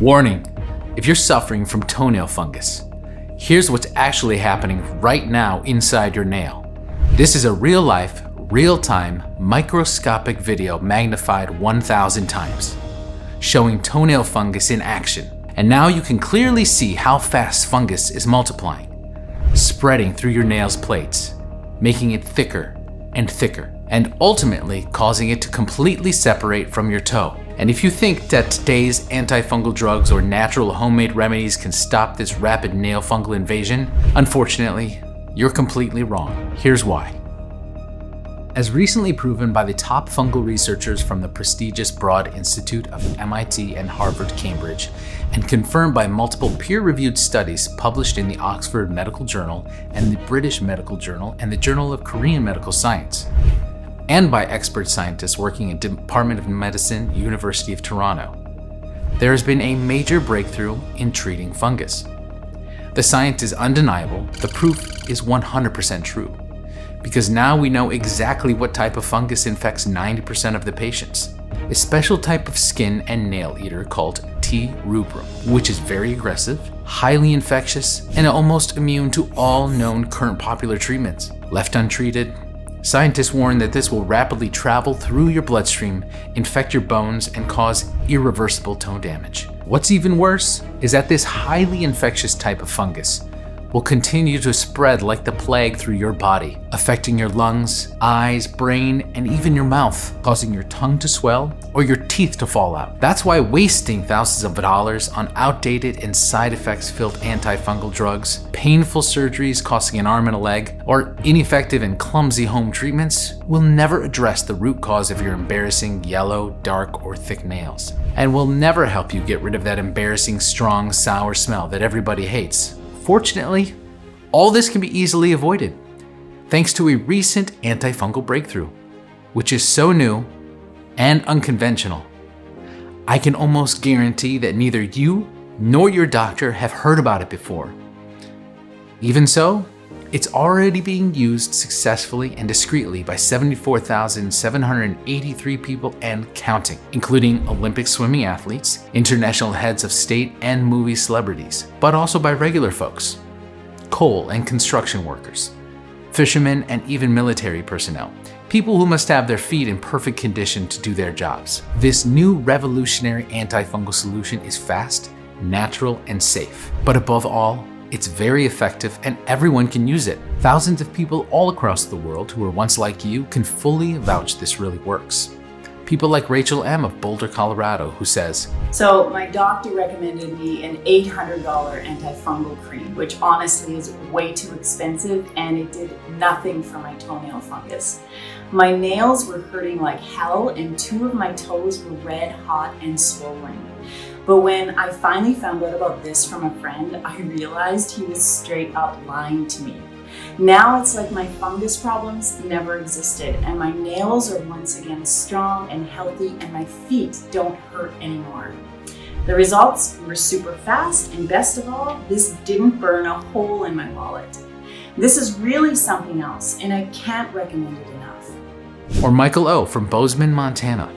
Warning, if you're suffering from toenail fungus, here's what's actually happening right now inside your nail. This is a real-life, real-time, microscopic video magnified 1,000 times, showing toenail fungus in action. And now you can clearly see how fast fungus is multiplying, spreading through your nail's plates, making it thicker and thicker, and ultimately causing it to completely separate from your toe. And if you think that today's antifungal drugs or natural homemade remedies can stop this rapid nail fungal invasion, unfortunately, you're completely wrong. Here's why. As recently proven by the top fungal researchers from the prestigious Broad Institute of MIT and Harvard Cambridge, and confirmed by multiple peer-reviewed studies published in the Oxford Medical Journal and the British Medical Journal and the Journal of Korean Medical Science, and by expert scientists working in Department of Medicine, University of Toronto, there has been a major breakthrough in treating fungus. The science is undeniable, the proof is 100% true, because now we know exactly what type of fungus infects 90% of the patients. A special type of skin and nail eater called T. rubrum, which is very aggressive, highly infectious, and almost immune to all known current popular treatments. Left untreated, scientists warn that this will rapidly travel through your bloodstream, infect your bones, and cause irreversible toe damage. What's even worse is that this highly infectious type of fungus will continue to spread like the plague through your body, affecting your lungs, eyes, brain, and even your mouth, causing your tongue to swell or your teeth to fall out. That's why wasting thousands of dollars on outdated and side effects filled antifungal drugs, painful surgeries costing an arm and a leg, or ineffective and clumsy home treatments will never address the root cause of your embarrassing yellow, dark, or thick nails, and will never help you get rid of that embarrassing, strong, sour smell that everybody hates. Fortunately, all this can be easily avoided thanks to a recent antifungal breakthrough, which is so new and unconventional. I can almost guarantee that neither you nor your doctor have heard about it before. Even so, it's already being used successfully and discreetly by 74,783 people and counting, including Olympic swimming athletes, international heads of state and movie celebrities, but also by regular folks, coal and construction workers, fishermen, and even military personnel, people who must have their feet in perfect condition to do their jobs. This new revolutionary antifungal solution is fast, natural, and safe, but above all, it's very effective and everyone can use it. Thousands of people all across the world who were once like you can fully vouch this really works. People like Rachel M. of Boulder, Colorado, who says, "So my doctor recommended me an $800 antifungal cream, which honestly is way too expensive, and it did nothing for my toenail fungus. My nails were hurting like hell and 2 of my toes were red hot and swollen. But when I finally found out about this from a friend, I realized he was straight up lying to me. Now it's like my fungus problems never existed, and my nails are once again strong and healthy, and my feet don't hurt anymore. The results were super fast, and best of all, this didn't burn a hole in my wallet. This is really something else, and I can't recommend it enough." Or Michael O. from Bozeman, Montana.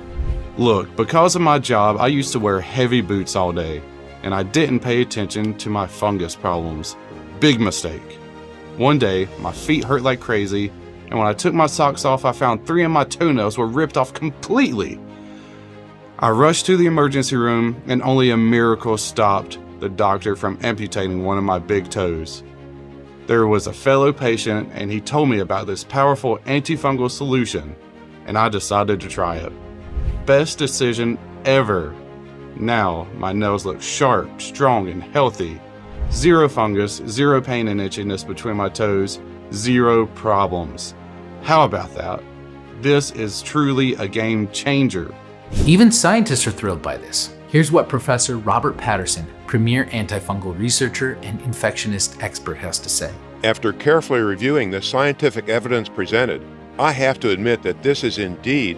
Look, because of my job, I used to wear heavy boots all day, and I didn't pay attention to my fungus problems. Big mistake. One day, my feet hurt like crazy, and when I took my socks off, I found 3 of my toenails were ripped off completely. I rushed to the emergency room, and only a miracle stopped the doctor from amputating one of my big toes. There was a fellow patient, and he told me about this powerful antifungal solution, and I decided to try it. Best decision ever. Now my nails look sharp, strong, and healthy. 0 fungus, 0 pain and itchiness between my toes, 0 problems. How about that? This is truly a game changer. Even scientists are thrilled by this. Here's what Professor Robert Patterson, premier antifungal researcher and infectionist expert, has to say. After carefully reviewing the scientific evidence presented, I have to admit that this is indeed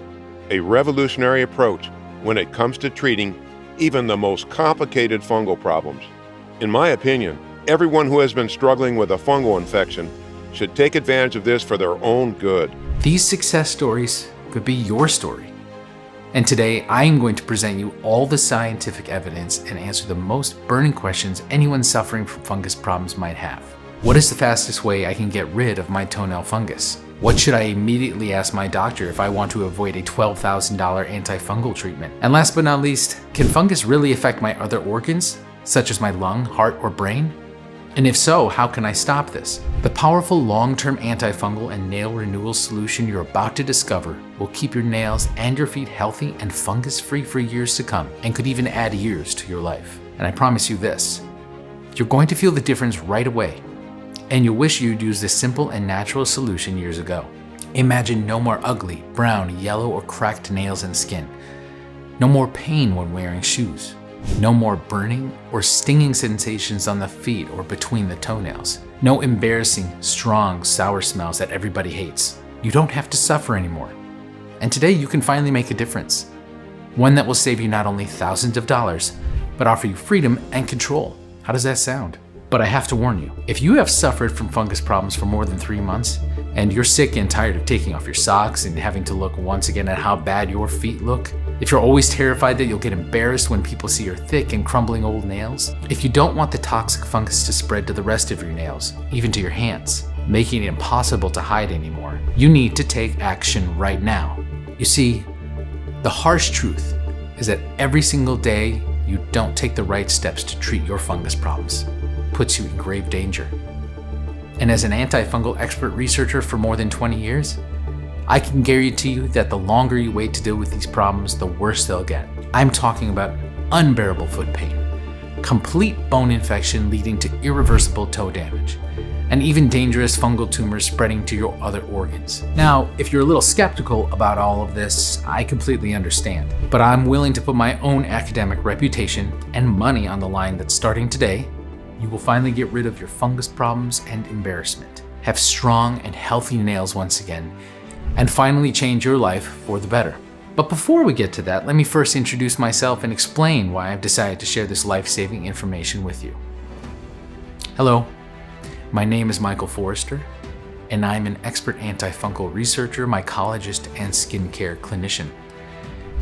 a revolutionary approach when it comes to treating even the most complicated fungal problems. In my opinion, everyone who has been struggling with a fungal infection should take advantage of this for their own good. These success stories could be your story. And today I am going to present you all the scientific evidence and answer the most burning questions anyone suffering from fungus problems might have. What is the fastest way I can get rid of my toenail fungus? What should I immediately ask my doctor if I want to avoid a $12,000 antifungal treatment? And last but not least, can fungus really affect my other organs, such as my lung, heart, or brain? And if so, how can I stop this? The powerful long-term antifungal and nail renewal solution you're about to discover will keep your nails and your feet healthy and fungus-free for years to come, and could even add years to your life. And I promise you this, you're going to feel the difference right away, and you'll wish you'd used this simple and natural solution years ago. Imagine no more ugly, brown, yellow, or cracked nails and skin. No more pain when wearing shoes. No more burning or stinging sensations on the feet or between the toenails. No embarrassing, strong, sour smells that everybody hates. You don't have to suffer anymore. And today you can finally make a difference. One that will save you not only thousands of dollars, but offer you freedom and control. How does that sound? But I have to warn you, if you have suffered from fungus problems for more than 3 months, and you're sick and tired of taking off your socks and having to look once again at how bad your feet look, if you're always terrified that you'll get embarrassed when people see your thick and crumbling old nails, if you don't want the toxic fungus to spread to the rest of your nails, even to your hands, making it impossible to hide anymore, you need to take action right now. You see, the harsh truth is that every single day you don't take the right steps to treat your fungus problems puts you in grave danger. And as an antifungal expert researcher for more than 20 years, I can guarantee you that the longer you wait to deal with these problems, the worse they'll get. I'm talking about unbearable foot pain, complete bone infection leading to irreversible toe damage, and even dangerous fungal tumors spreading to your other organs. Now, if you're a little skeptical about all of this, I completely understand, but I'm willing to put my own academic reputation and money on the line that starting today, you will finally get rid of your fungus problems and embarrassment, have strong and healthy nails once again, and finally change your life for the better. But before we get to that, let me first introduce myself and explain why I've decided to share this life-saving information with you. Hello, my name is Michael Forrester, and I'm an expert antifungal researcher, mycologist, and skincare clinician.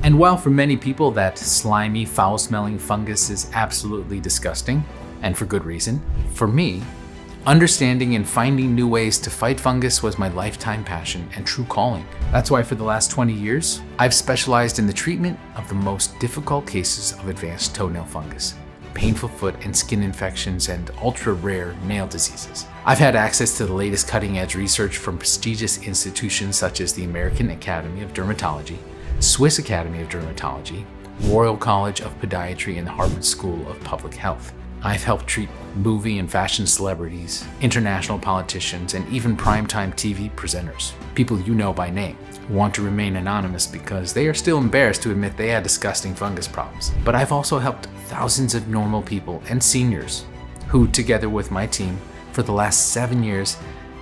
And while for many people that slimy, foul-smelling fungus is absolutely disgusting, and for good reason, for me, understanding and finding new ways to fight fungus was my lifetime passion and true calling. That's why for the last 20 years, I've specialized in the treatment of the most difficult cases of advanced toenail fungus, painful foot and skin infections, and ultra-rare nail diseases. I've had access to the latest cutting-edge research from prestigious institutions such as the American Academy of Dermatology, Swiss Academy of Dermatology, Royal College of Podiatry, and the Harvard School of Public Health. I've helped treat movie and fashion celebrities, international politicians, and even primetime TV presenters, people you know by name, who want to remain anonymous because they are still embarrassed to admit they had disgusting fungus problems. But I've also helped thousands of normal people and seniors who, together with my team, for the last 7 years,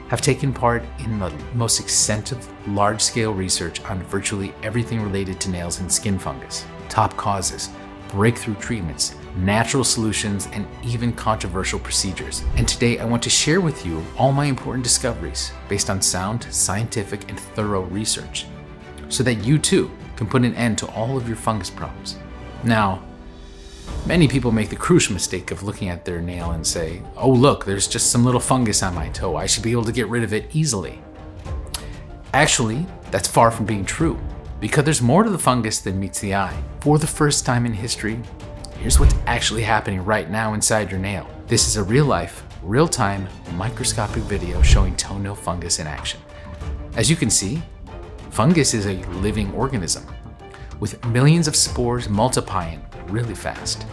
have taken part in the most extensive, large-scale research on virtually everything related to nails and skin fungus, top causes, breakthrough treatments, natural solutions, and even controversial procedures. And today I want to share with you all my important discoveries based on sound, scientific, and thorough research, so that you too can put an end to all of your fungus problems. Now, many people make the crucial mistake of looking at their nail and say, oh look, there's just some little fungus on my toe, I should be able to get rid of it easily. Actually, that's far from being true, because there's more to the fungus than meets the eye. For the first time in history, here's what's actually happening right now inside your nail. This is a real-life, real-time, microscopic video showing toenail fungus in action. As you can see, fungus is a living organism, with millions of spores multiplying really fast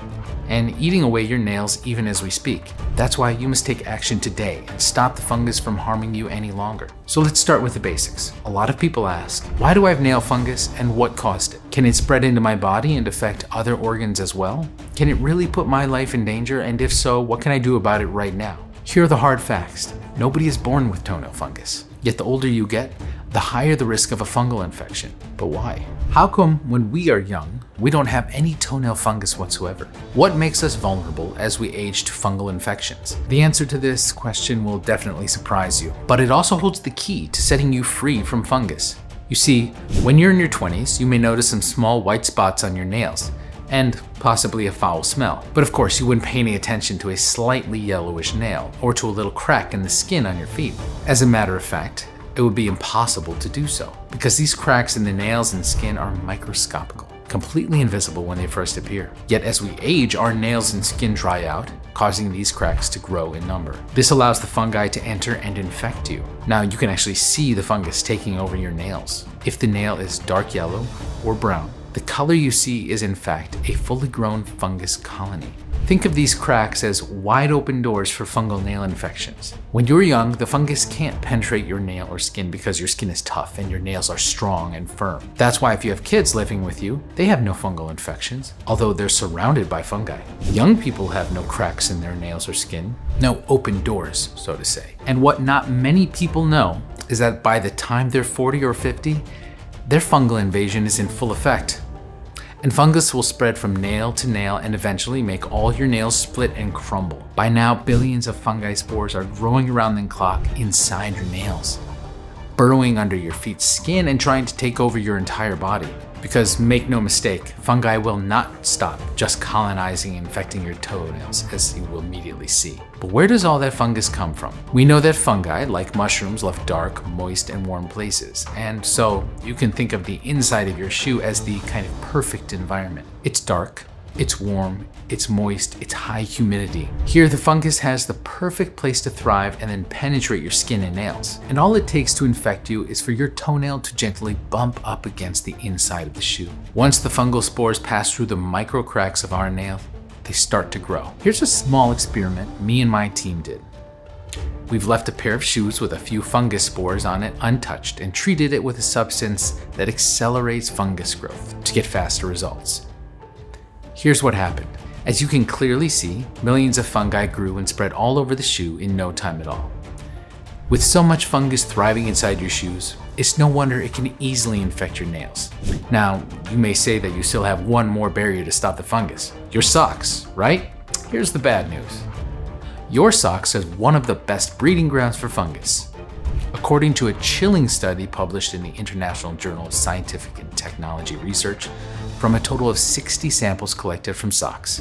and eating away your nails even as we speak. That's why you must take action today and stop the fungus from harming you any longer. So let's start with the basics. A lot of people ask, why do I have nail fungus and what caused it? Can it spread into my body and affect other organs as well? Can it really put my life in danger? And if so, what can I do about it right now? Here are the hard facts. Nobody is born with toenail fungus. Yet the older you get, the higher the risk of a fungal infection. But why? How come when we are young, we don't have any toenail fungus whatsoever? What makes us vulnerable as we age to fungal infections? The answer to this question will definitely surprise you, but it also holds the key to setting you free from fungus. You see, when you're in your 20s, you may notice some small white spots on your nails, and possibly a foul smell. But of course, you wouldn't pay any attention to a slightly yellowish nail, or to a little crack in the skin on your feet. As a matter of fact, it would be impossible to do so, because these cracks in the nails and skin are microscopical, completely invisible when they first appear. Yet as we age, our nails and skin dry out, causing these cracks to grow in number. This allows the fungi to enter and infect you. Now you can actually see the fungus taking over your nails. If the nail is dark yellow or brown, the color you see is in fact a fully grown fungus colony. Think of these cracks as wide open doors for fungal nail infections. When you're young, the fungus can't penetrate your nail or skin because your skin is tough and your nails are strong and firm. That's why if you have kids living with you, they have no fungal infections, although they're surrounded by fungi. Young people have no cracks in their nails or skin, no open doors, so to say. And what not many people know is that by the time they're 40 or 50, their fungal invasion is in full effect. And fungus will spread from nail to nail and eventually make all your nails split and crumble. By now, billions of fungi spores are growing around the clock inside your nails, burrowing under your feet's skin and trying to take over your entire body. Because make no mistake, fungi will not stop just colonizing and infecting your toenails, as you will immediately see. But where does all that fungus come from? We know that fungi, like mushrooms, love dark, moist, and warm places. And so you can think of the inside of your shoe as the kind of perfect environment. It's dark, it's warm, it's moist, it's high humidity. Here, the fungus has the perfect place to thrive and then penetrate your skin and nails. And all it takes to infect you is for your toenail to gently bump up against the inside of the shoe. Once the fungal spores pass through the micro cracks of our nail, they start to grow. Here's a small experiment me and my team did. We've left a pair of shoes with a few fungus spores on it untouched and treated it with a substance that accelerates fungus growth to get faster results. Here's what happened. As you can clearly see, millions of fungi grew and spread all over the shoe in no time at all. With so much fungus thriving inside your shoes, it's no wonder it can easily infect your nails. Now, you may say that you still have one more barrier to stop the fungus. Your socks, right? Here's the bad news. Your socks is one of the best breeding grounds for fungus. According to a chilling study published in the International Journal of Scientific and Technology Research, from a total of 60 samples collected from socks,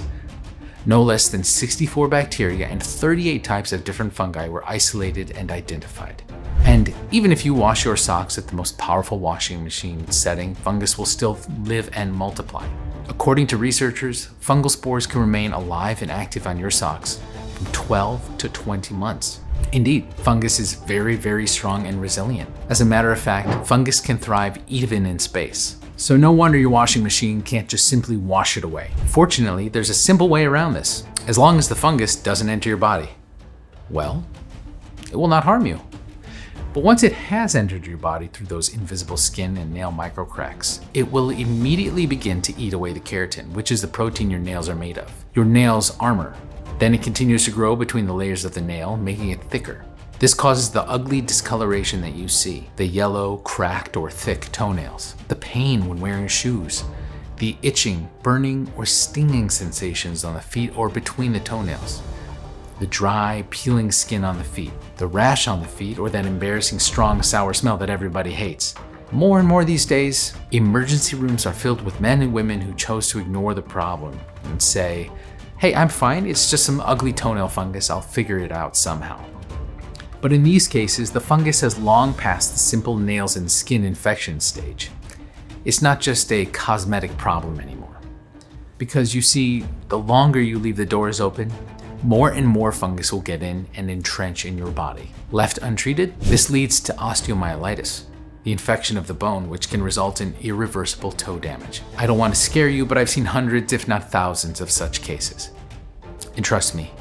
no less than 64 bacteria and 38 types of different fungi were isolated and identified. And even if you wash your socks at the most powerful washing machine setting, fungus will still live and multiply. According to researchers, fungal spores can remain alive and active on your socks from 12 to 20 months. Indeed, fungus is very, very strong and resilient. As a matter of fact, fungus can thrive even in space. So no wonder your washing machine can't just simply wash it away. Fortunately, there's a simple way around this. As long as the fungus doesn't enter your body, well, it will not harm you. But once it has entered your body through those invisible skin and nail microcracks, it will immediately begin to eat away the keratin, which is the protein your nails are made of, your nail's armor. Then it continues to grow between the layers of the nail, making it thicker. This causes the ugly discoloration that you see, the yellow, cracked, or thick toenails, the pain when wearing shoes, the itching, burning, or stinging sensations on the feet or between the toenails, the dry, peeling skin on the feet, the rash on the feet, or that embarrassing, strong, sour smell that everybody hates. More and more these days, emergency rooms are filled with men and women who chose to ignore the problem and say, "Hey, I'm fine, it's just some ugly toenail fungus, I'll figure it out somehow." But in these cases, the fungus has long passed the simple nails and skin infection stage. It's not just a cosmetic problem anymore. Because you see, the longer you leave the doors open, more and more fungus will get in and entrench in your body. Left untreated, this leads to osteomyelitis, the infection of the bone, which can result in irreversible toe damage. I don't want to scare you, but I've seen hundreds, if not thousands, of such cases. And trust me,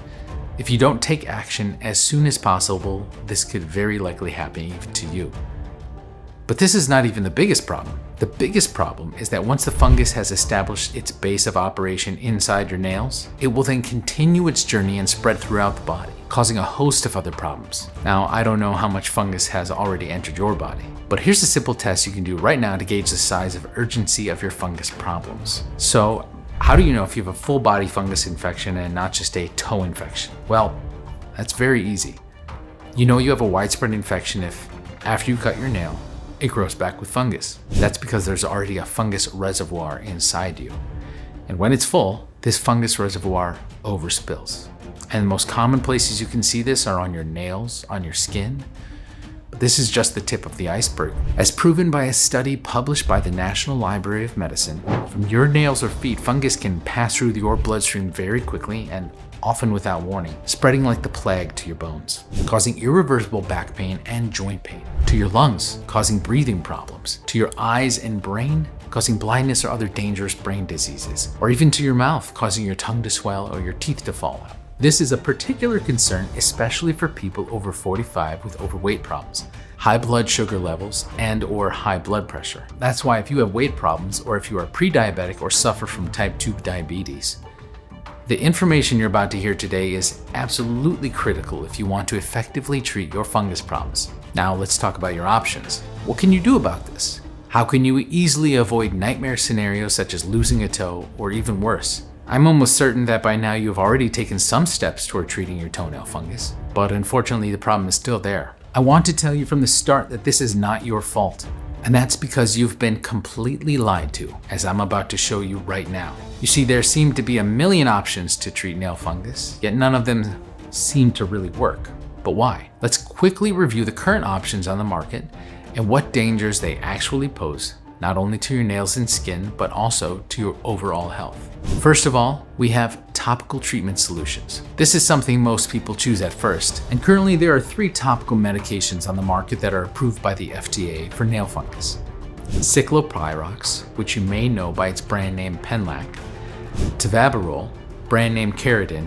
if you don't take action as soon as possible, this could very likely happen even to you. But this is not even the biggest problem. The biggest problem is that once the fungus has established its base of operation inside your nails, it will then continue its journey and spread throughout the body, causing a host of other problems. Now, I don't know how much fungus has already entered your body, but here's a simple test you can do right now to gauge the size of urgency of your fungus problems. So, how do you know if you have a full body fungus infection and not just a toe infection? Well, that's very easy. You know you have a widespread infection if, after you cut your nail, it grows back with fungus. That's because there's already a fungus reservoir inside you. And when it's full, this fungus reservoir overspills. And the most common places you can see this are on your nails, on your skin. But this is just the tip of the iceberg. As proven by a study published by the National Library of Medicine, from your nails or feet, fungus can pass through your bloodstream very quickly and often without warning, spreading like the plague to your bones, causing irreversible back pain and joint pain, to your lungs, causing breathing problems, to your eyes and brain, causing blindness or other dangerous brain diseases, or even to your mouth, causing your tongue to swell or your teeth to fall out. This is a particular concern, especially for people over 45 with overweight problems, high blood sugar levels, and or high blood pressure. That's why if you have weight problems, or if you are pre-diabetic or suffer from type 2 diabetes, the information you're about to hear today is absolutely critical if you want to effectively treat your fungus problems. Now let's talk about your options. What can you do about this? How can you easily avoid nightmare scenarios such as losing a toe or even worse? I'm almost certain that by now you've already taken some steps toward treating your toenail fungus, but unfortunately the problem is still there. I want to tell you from the start that this is not your fault, and that's because you've been completely lied to, as I'm about to show you right now. You see, there seem to be a million options to treat nail fungus, yet none of them seem to really work. But why? Let's quickly review the current options on the market and what dangers they actually pose, not only to your nails and skin, but also to your overall health. First of all, we have topical treatment solutions. This is something most people choose at first, and currently there are 3 topical medications on the market that are approved by the FDA for nail fungus. Cyclopyrox, which you may know by its brand name Penlac, Tavabarol, brand name Caridin,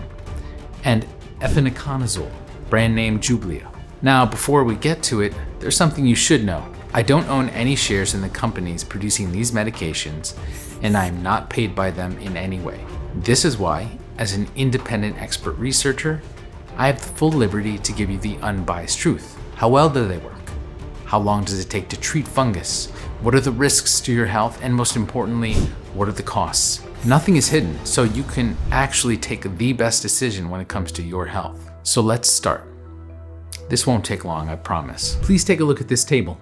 and efinaconazole, brand name Jublia. Now, before we get to it, there's something you should know. I don't own any shares in the companies producing these medications, and I am not paid by them in any way. This is why, as an independent expert researcher, I have the full liberty to give you the unbiased truth. How well do they work? How long does it take to treat fungus? What are the risks to your health? And most importantly, what are the costs? Nothing is hidden, so you can actually take the best decision when it comes to your health. So let's start. This won't take long, I promise. Please take a look at this table.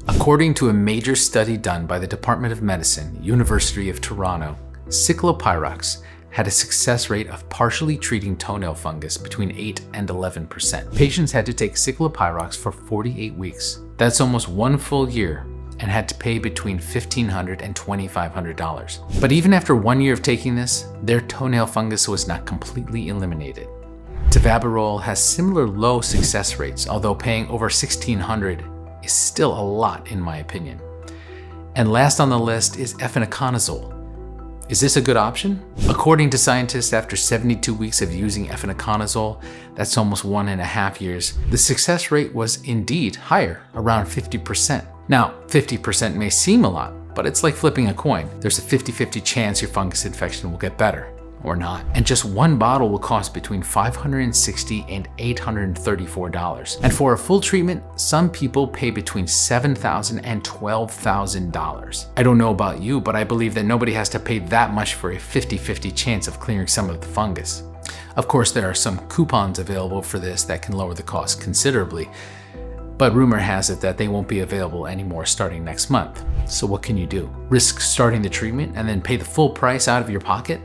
According to a major study done by the Department of Medicine, University of Toronto, Cyclopyrox had a success rate of partially treating toenail fungus between 8 and 11%. Patients had to take Cyclopyrox for 48 weeks. That's almost 1 full year, and had to pay between $1,500 and $2,500. But even after 1 year of taking this, their toenail fungus was not completely eliminated. Tavabarol has similar low success rates, although paying over $1,600 is still a lot in my opinion. And last on the list is efinaconazole. Is this a good option? According to scientists, after 72 weeks of using efinaconazole, that's almost 1.5 years, the success rate was indeed higher, around 50%. Now, 50% may seem a lot, but it's like flipping a coin. There's a 50-50 chance your fungus infection will get better, or not. And just 1 bottle will cost between $560 and $834. And for a full treatment, some people pay between $7,000 and $12,000. I don't know about you, but I believe that nobody has to pay that much for a 50-50 chance of clearing some of the fungus. Of course, there are some coupons available for this that can lower the cost considerably, but rumor has it that they won't be available anymore starting next month. So what can you do? Risk starting the treatment and then pay the full price out of your pocket?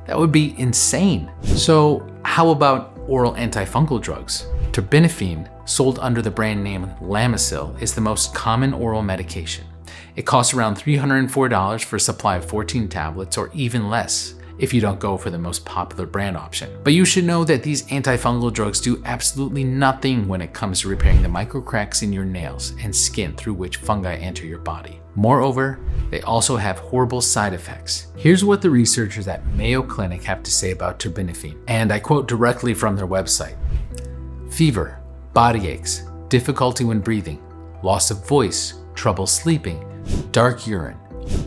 That would be insane. So how about oral antifungal drugs? Terbinafine, sold under the brand name Lamisil, is the most common oral medication. It costs around $304 for a supply of 14 tablets, or even less if you don't go for the most popular brand option. But you should know that these antifungal drugs do absolutely nothing when it comes to repairing the microcracks in your nails and skin through which fungi enter your body. Moreover, they also have horrible side effects. Here's what the researchers at Mayo Clinic have to say about terbinafine, and I quote directly from their website. Fever, body aches, difficulty when breathing, loss of voice, trouble sleeping, dark urine,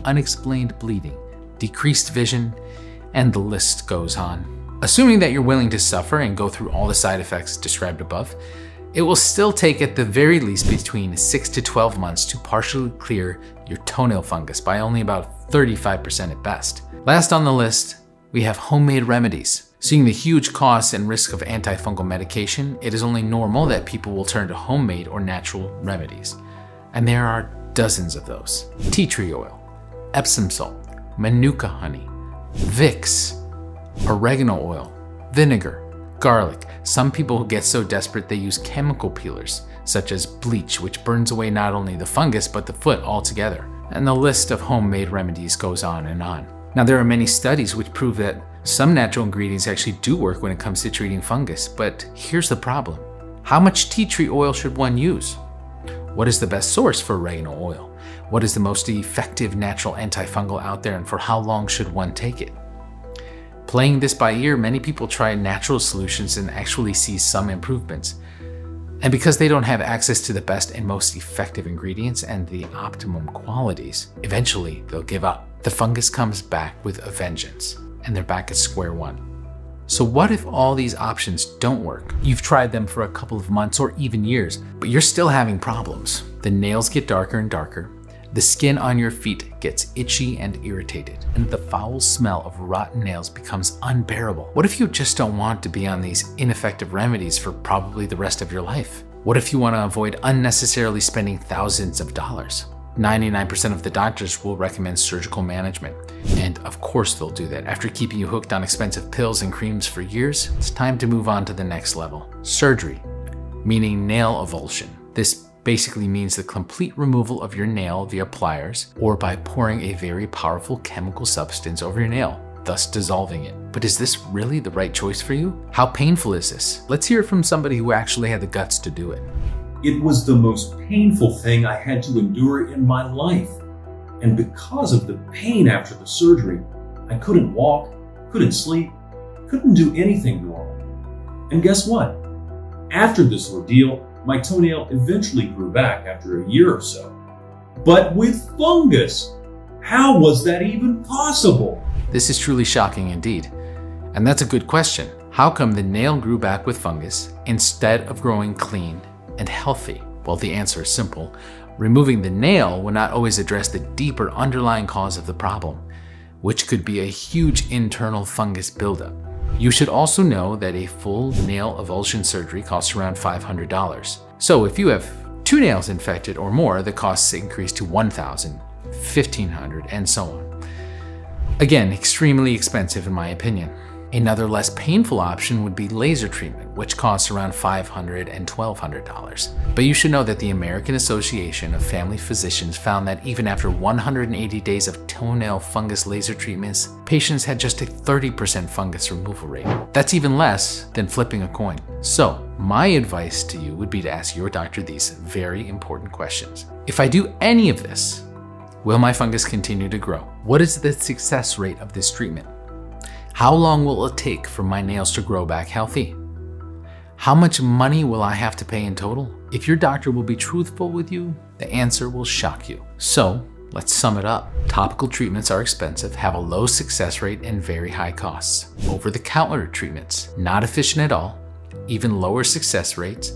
unexplained bleeding, decreased vision, and the list goes on. Assuming that you're willing to suffer and go through all the side effects described above, it will still take at the very least between 6 to 12 months to partially clear your toenail fungus by only about 35% at best. Last on the list, we have homemade remedies. Seeing the huge costs and risk of antifungal medication, it is only normal that people will turn to homemade or natural remedies. And there are dozens of those. Tea tree oil, Epsom salt, Manuka honey, Vicks, oregano oil, vinegar, garlic. Some people get so desperate they use chemical peelers, such as bleach, which burns away not only the fungus but the foot altogether. And the list of homemade remedies goes on and on. Now, there are many studies which prove that some natural ingredients actually do work when it comes to treating fungus, but here's the problem. How much tea tree oil should one use? What is the best source for oregano oil? What is the most effective natural antifungal out there, and for how long should one take it? Playing this by ear, many people try natural solutions and actually see some improvements. And because they don't have access to the best and most effective ingredients and the optimum qualities, eventually they'll give up. The fungus comes back with a vengeance, and they're back at square one. So what if all these options don't work? You've tried them for a couple of months or even years, but you're still having problems. The nails get darker and darker. The skin on your feet gets itchy and irritated, and the foul smell of rotten nails becomes unbearable. What if you just don't want to be on these ineffective remedies for probably the rest of your life? What if you want to avoid unnecessarily spending thousands of dollars? 99% of the doctors will recommend surgical management. And of course they'll do that. After keeping you hooked on expensive pills and creams for years, it's time to move on to the next level. Surgery, meaning nail avulsion. This basically means the complete removal of your nail via pliers or by pouring a very powerful chemical substance over your nail, thus dissolving it. But is this really the right choice for you? How painful is this? Let's hear it from somebody who actually had the guts to do it. It was the most painful thing I had to endure in my life. And because of the pain after the surgery, I couldn't walk, couldn't sleep, couldn't do anything normal. And guess what? After this ordeal, my toenail eventually grew back after a year or so. But with fungus, how was that even possible? This is truly shocking indeed. And that's a good question. How come the nail grew back with fungus instead of growing clean and healthy? Well, the answer is simple. Removing the nail will not always address the deeper underlying cause of the problem, which could be a huge internal fungus buildup. You should also know that a full nail avulsion surgery costs around $500. So if you have 2 nails infected or more, the costs increase to $1,000, $1,500, and so on. Again, extremely expensive in my opinion. Another less painful option would be laser treatment, which costs around $500 and $1,200. But you should know that the American Association of Family Physicians found that even after 180 days of toenail fungus laser treatments, patients had just a 30% fungus removal rate. That's even less than flipping a coin. So, my advice to you would be to ask your doctor these very important questions. If I do any of this, will my fungus continue to grow? What is the success rate of this treatment? How long will it take for my nails to grow back healthy? How much money will I have to pay in total? If your doctor will be truthful with you, the answer will shock you. So, let's sum it up. Topical treatments are expensive, have a low success rate, and very high costs. Over-the-counter treatments, not efficient at all, even lower success rates,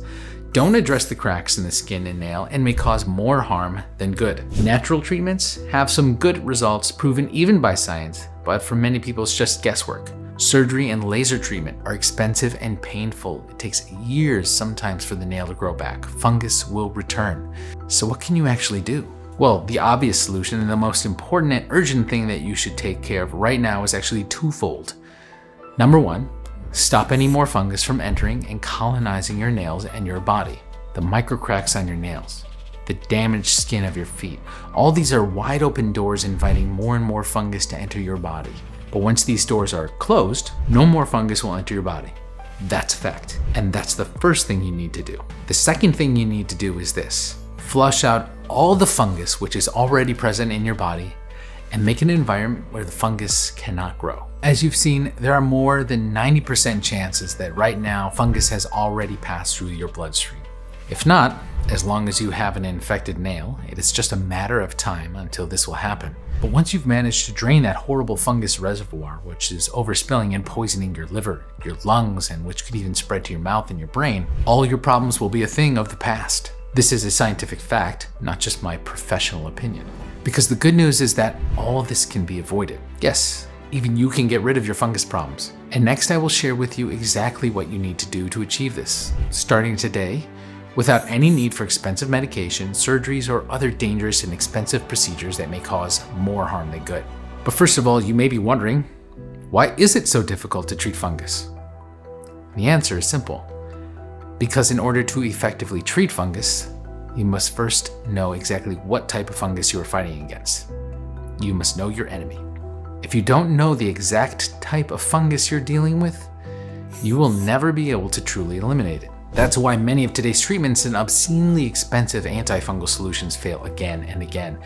don't address the cracks in the skin and nail, and may cause more harm than good. Natural treatments have some good results proven even by science, but for many people it's just guesswork. Surgery and laser treatment are expensive and painful. It takes years sometimes for the nail to grow back. Fungus will return. So what can you actually do? Well, the obvious solution and the most important and urgent thing that you should take care of right now is actually twofold. Number 1, stop any more fungus from entering and colonizing your nails and your body. The microcracks on your nails, the damaged skin of your feet. All these are wide open doors inviting more and more fungus to enter your body. But once these doors are closed, no more fungus will enter your body. That's fact. And that's the first thing you need to do. The second thing you need to do is this. Flush out all the fungus which is already present in your body and make an environment where the fungus cannot grow. As you've seen, there are more than 90% chances that right now fungus has already passed through your bloodstream. If not, as long as you have an infected nail, it is just a matter of time until this will happen. But once you've managed to drain that horrible fungus reservoir, which is overspilling and poisoning your liver, your lungs, and which could even spread to your mouth and your brain, all your problems will be a thing of the past. This is a scientific fact, not just my professional opinion. Because the good news is that all of this can be avoided. Yes, even you can get rid of your fungus problems. And next I will share with you exactly what you need to do to achieve this. Starting today, without any need for expensive medication, surgeries, or other dangerous and expensive procedures that may cause more harm than good. But first of all, you may be wondering, why is it so difficult to treat fungus? The answer is simple. Because in order to effectively treat fungus, you must first know exactly what type of fungus you are fighting against. You must know your enemy. If you don't know the exact type of fungus you're dealing with, you will never be able to truly eliminate it. That's why many of today's treatments and obscenely expensive antifungal solutions fail again and again.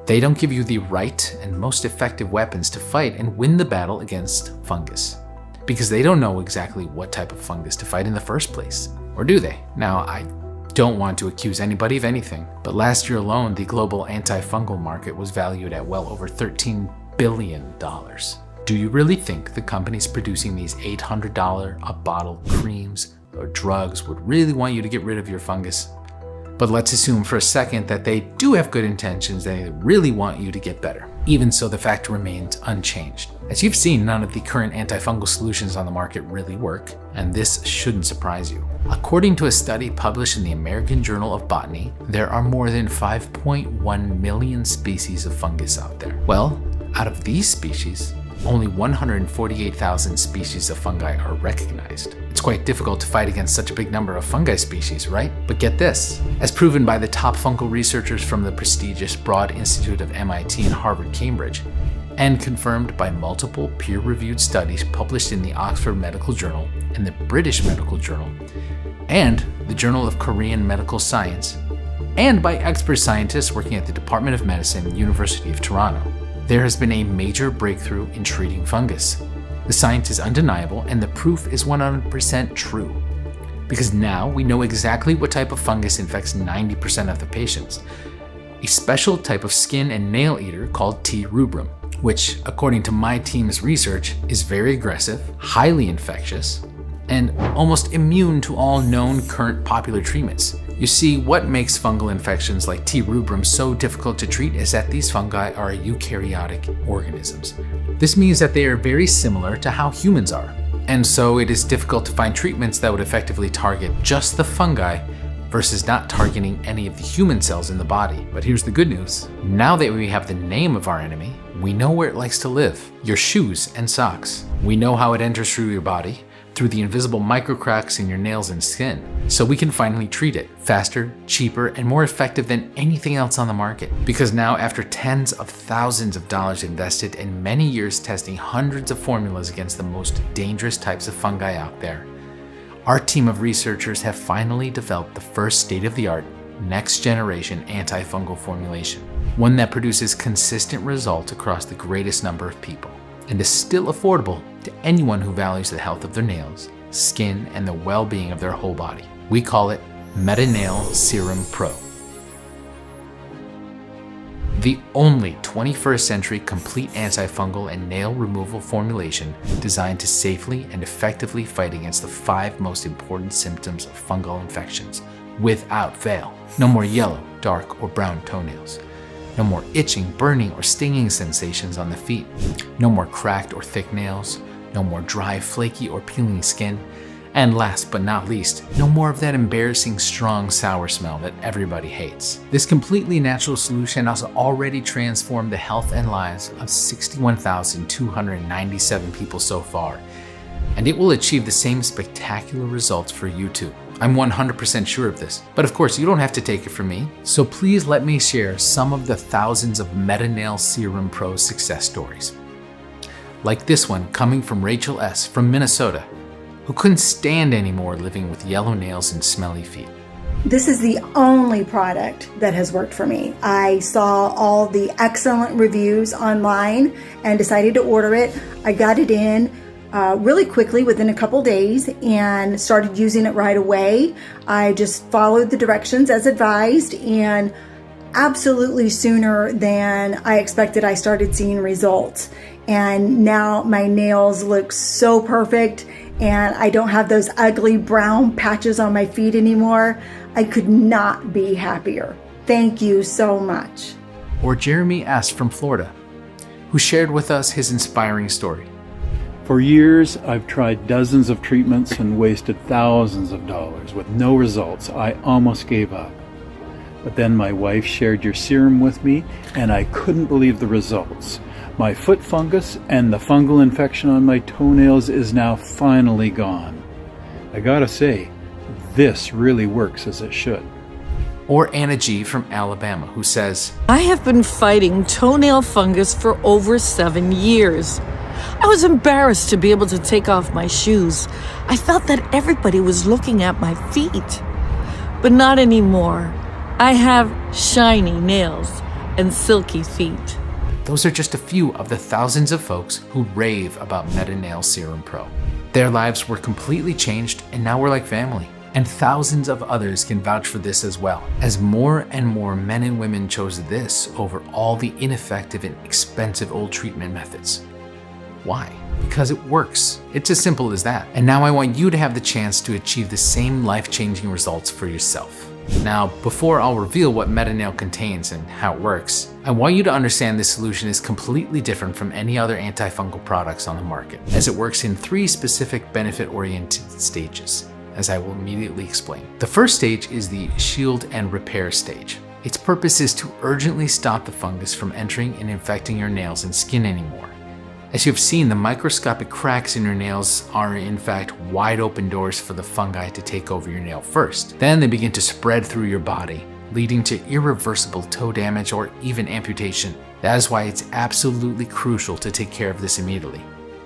They don't give you the right and most effective weapons to fight and win the battle against fungus, because they don't know exactly what type of fungus to fight in the first place. Or do they? Now, I don't want to accuse anybody of anything, but last year alone, the global antifungal market was valued at well over $13 billion. Do you really think the companies producing these $800 a bottle creams or drugs would really want you to get rid of your fungus? But let's assume for a second that they do have good intentions, they really want you to get better. Even so, the fact remains unchanged. As you've seen, none of the current antifungal solutions on the market really work, and this shouldn't surprise you. According to a study published in the American Journal of Botany, there are more than 5.1 million species of fungus out there. Well, out of these species, only 148,000 species of fungi are recognized. It's quite difficult to fight against such a big number of fungi species, right? But get this, as proven by the top fungal researchers from the prestigious Broad Institute of MIT and Harvard Cambridge, and confirmed by multiple peer-reviewed studies published in the Oxford Medical Journal and the British Medical Journal, and the Journal of Korean Medical Science, and by expert scientists working at the Department of Medicine, University of Toronto, there has been a major breakthrough in treating fungus. The science is undeniable and the proof is 100% true. Because now we know exactly what type of fungus infects 90% of the patients. A special type of skin and nail eater called T. rubrum, which, according to my team's research, is very aggressive, highly infectious, and almost immune to all known current popular treatments. You see, what makes fungal infections like T. rubrum so difficult to treat is that these fungi are eukaryotic organisms. This means that they are very similar to how humans are, and so it is difficult to find treatments that would effectively target just the fungi versus not targeting any of the human cells in the body. But here's the good news. Now that we have the name of our enemy, we know where it likes to live, your shoes and socks. We know how it enters through your body, through the invisible microcracks in your nails and skin, so we can finally treat it faster, cheaper, and more effective than anything else on the market. Because now, after tens of thousands of dollars invested and many years testing hundreds of formulas against the most dangerous types of fungi out there, our team of researchers have finally developed the first state-of-the-art, next-generation antifungal formulation, one that produces consistent results across the greatest number of people, and is still affordable to anyone who values the health of their nails, skin, and the well-being of their whole body. We call it Metanail Serum Pro. The only 21st century complete antifungal and nail removal formulation designed to safely and effectively fight against the 5 most important symptoms of fungal infections without fail. No more yellow, dark, or brown toenails. No more itching, burning, or stinging sensations on the feet. No more cracked or thick nails. No more dry, flaky, or peeling skin. And last but not least, no more of that embarrassing, strong, sour smell that everybody hates. This completely natural solution has already transformed the health and lives of 61,297 people so far, and it will achieve the same spectacular results for you too. I'm 100% sure of this, but of course you don't have to take it from me, so please let me share some of the thousands of Metanail Serum Pro success stories. Like this one coming from Rachel S. from Minnesota, who couldn't stand anymore living with yellow nails and smelly feet. This is the only product that has worked for me. I saw all the excellent reviews online and decided to order it. I got it in really quickly within a couple days and started using it right away. I just followed the directions as advised, and absolutely sooner than I expected, I started seeing results. And now my nails look so perfect, and I don't have those ugly brown patches on my feet anymore. I could not be happier. Thank you so much. Or Jeremy S. from Florida, who shared with us his inspiring story. For years, I've tried dozens of treatments and wasted thousands of dollars with no results. I almost gave up. But then my wife shared your serum with me, and I couldn't believe the results. My foot fungus and the fungal infection on my toenails is now finally gone. I gotta say, this really works as it should. Or Anna G. from Alabama, who says, I have been fighting toenail fungus for over 7 years. I was embarrassed to be able to take off my shoes. I felt that everybody was looking at my feet. But not anymore. I have shiny nails and silky feet. those are just a few of the thousands of folks who rave about Metanail Serum Pro. Their lives were completely changed, and now we're like family. And thousands of others can vouch for this as well, as more and more men and women chose this over all the ineffective and expensive old treatment methods. Why? Because it works. It's as simple as that. And now I want you to have the chance to achieve the same life-changing results for yourself. Now, before I'll reveal what Metanail contains and how it works, I want you to understand this solution is completely different from any other antifungal products on the market, as it works in 3 specific benefit-oriented stages, as I will immediately explain. The first stage is the shield and repair stage. Its purpose is to urgently stop the fungus from entering and infecting your nails and skin anymore. As you've seen, the microscopic cracks in your nails are in fact wide open doors for the fungi to take over your nail first. Then they begin to spread through your body, leading to irreversible toe damage or even amputation. That is why it's absolutely crucial to take care of this immediately.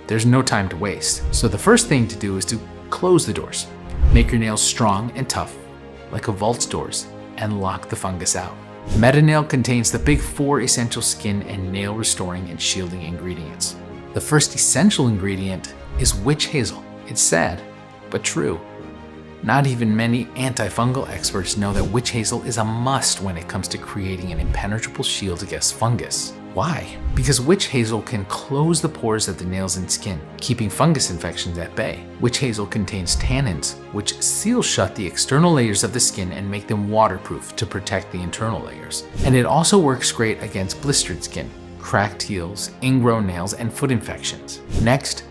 There's no time to waste. So the first thing to do is to close the doors. Make your nails strong and tough, like a vault's doors, and lock the fungus out. Metanail contains the big 4 essential skin and nail restoring and shielding ingredients. The first essential ingredient is witch hazel. It's sad, but true. Not even many antifungal experts know that witch hazel is a must when it comes to creating an impenetrable shield against fungus. Why? Because witch hazel can close the pores of the nails and skin, keeping fungus infections at bay. Witch hazel contains tannins, which seal shut the external layers of the skin and make them waterproof to protect the internal layers. And it also works great against blistered skin, cracked heels, ingrown nails, and foot infections. Next,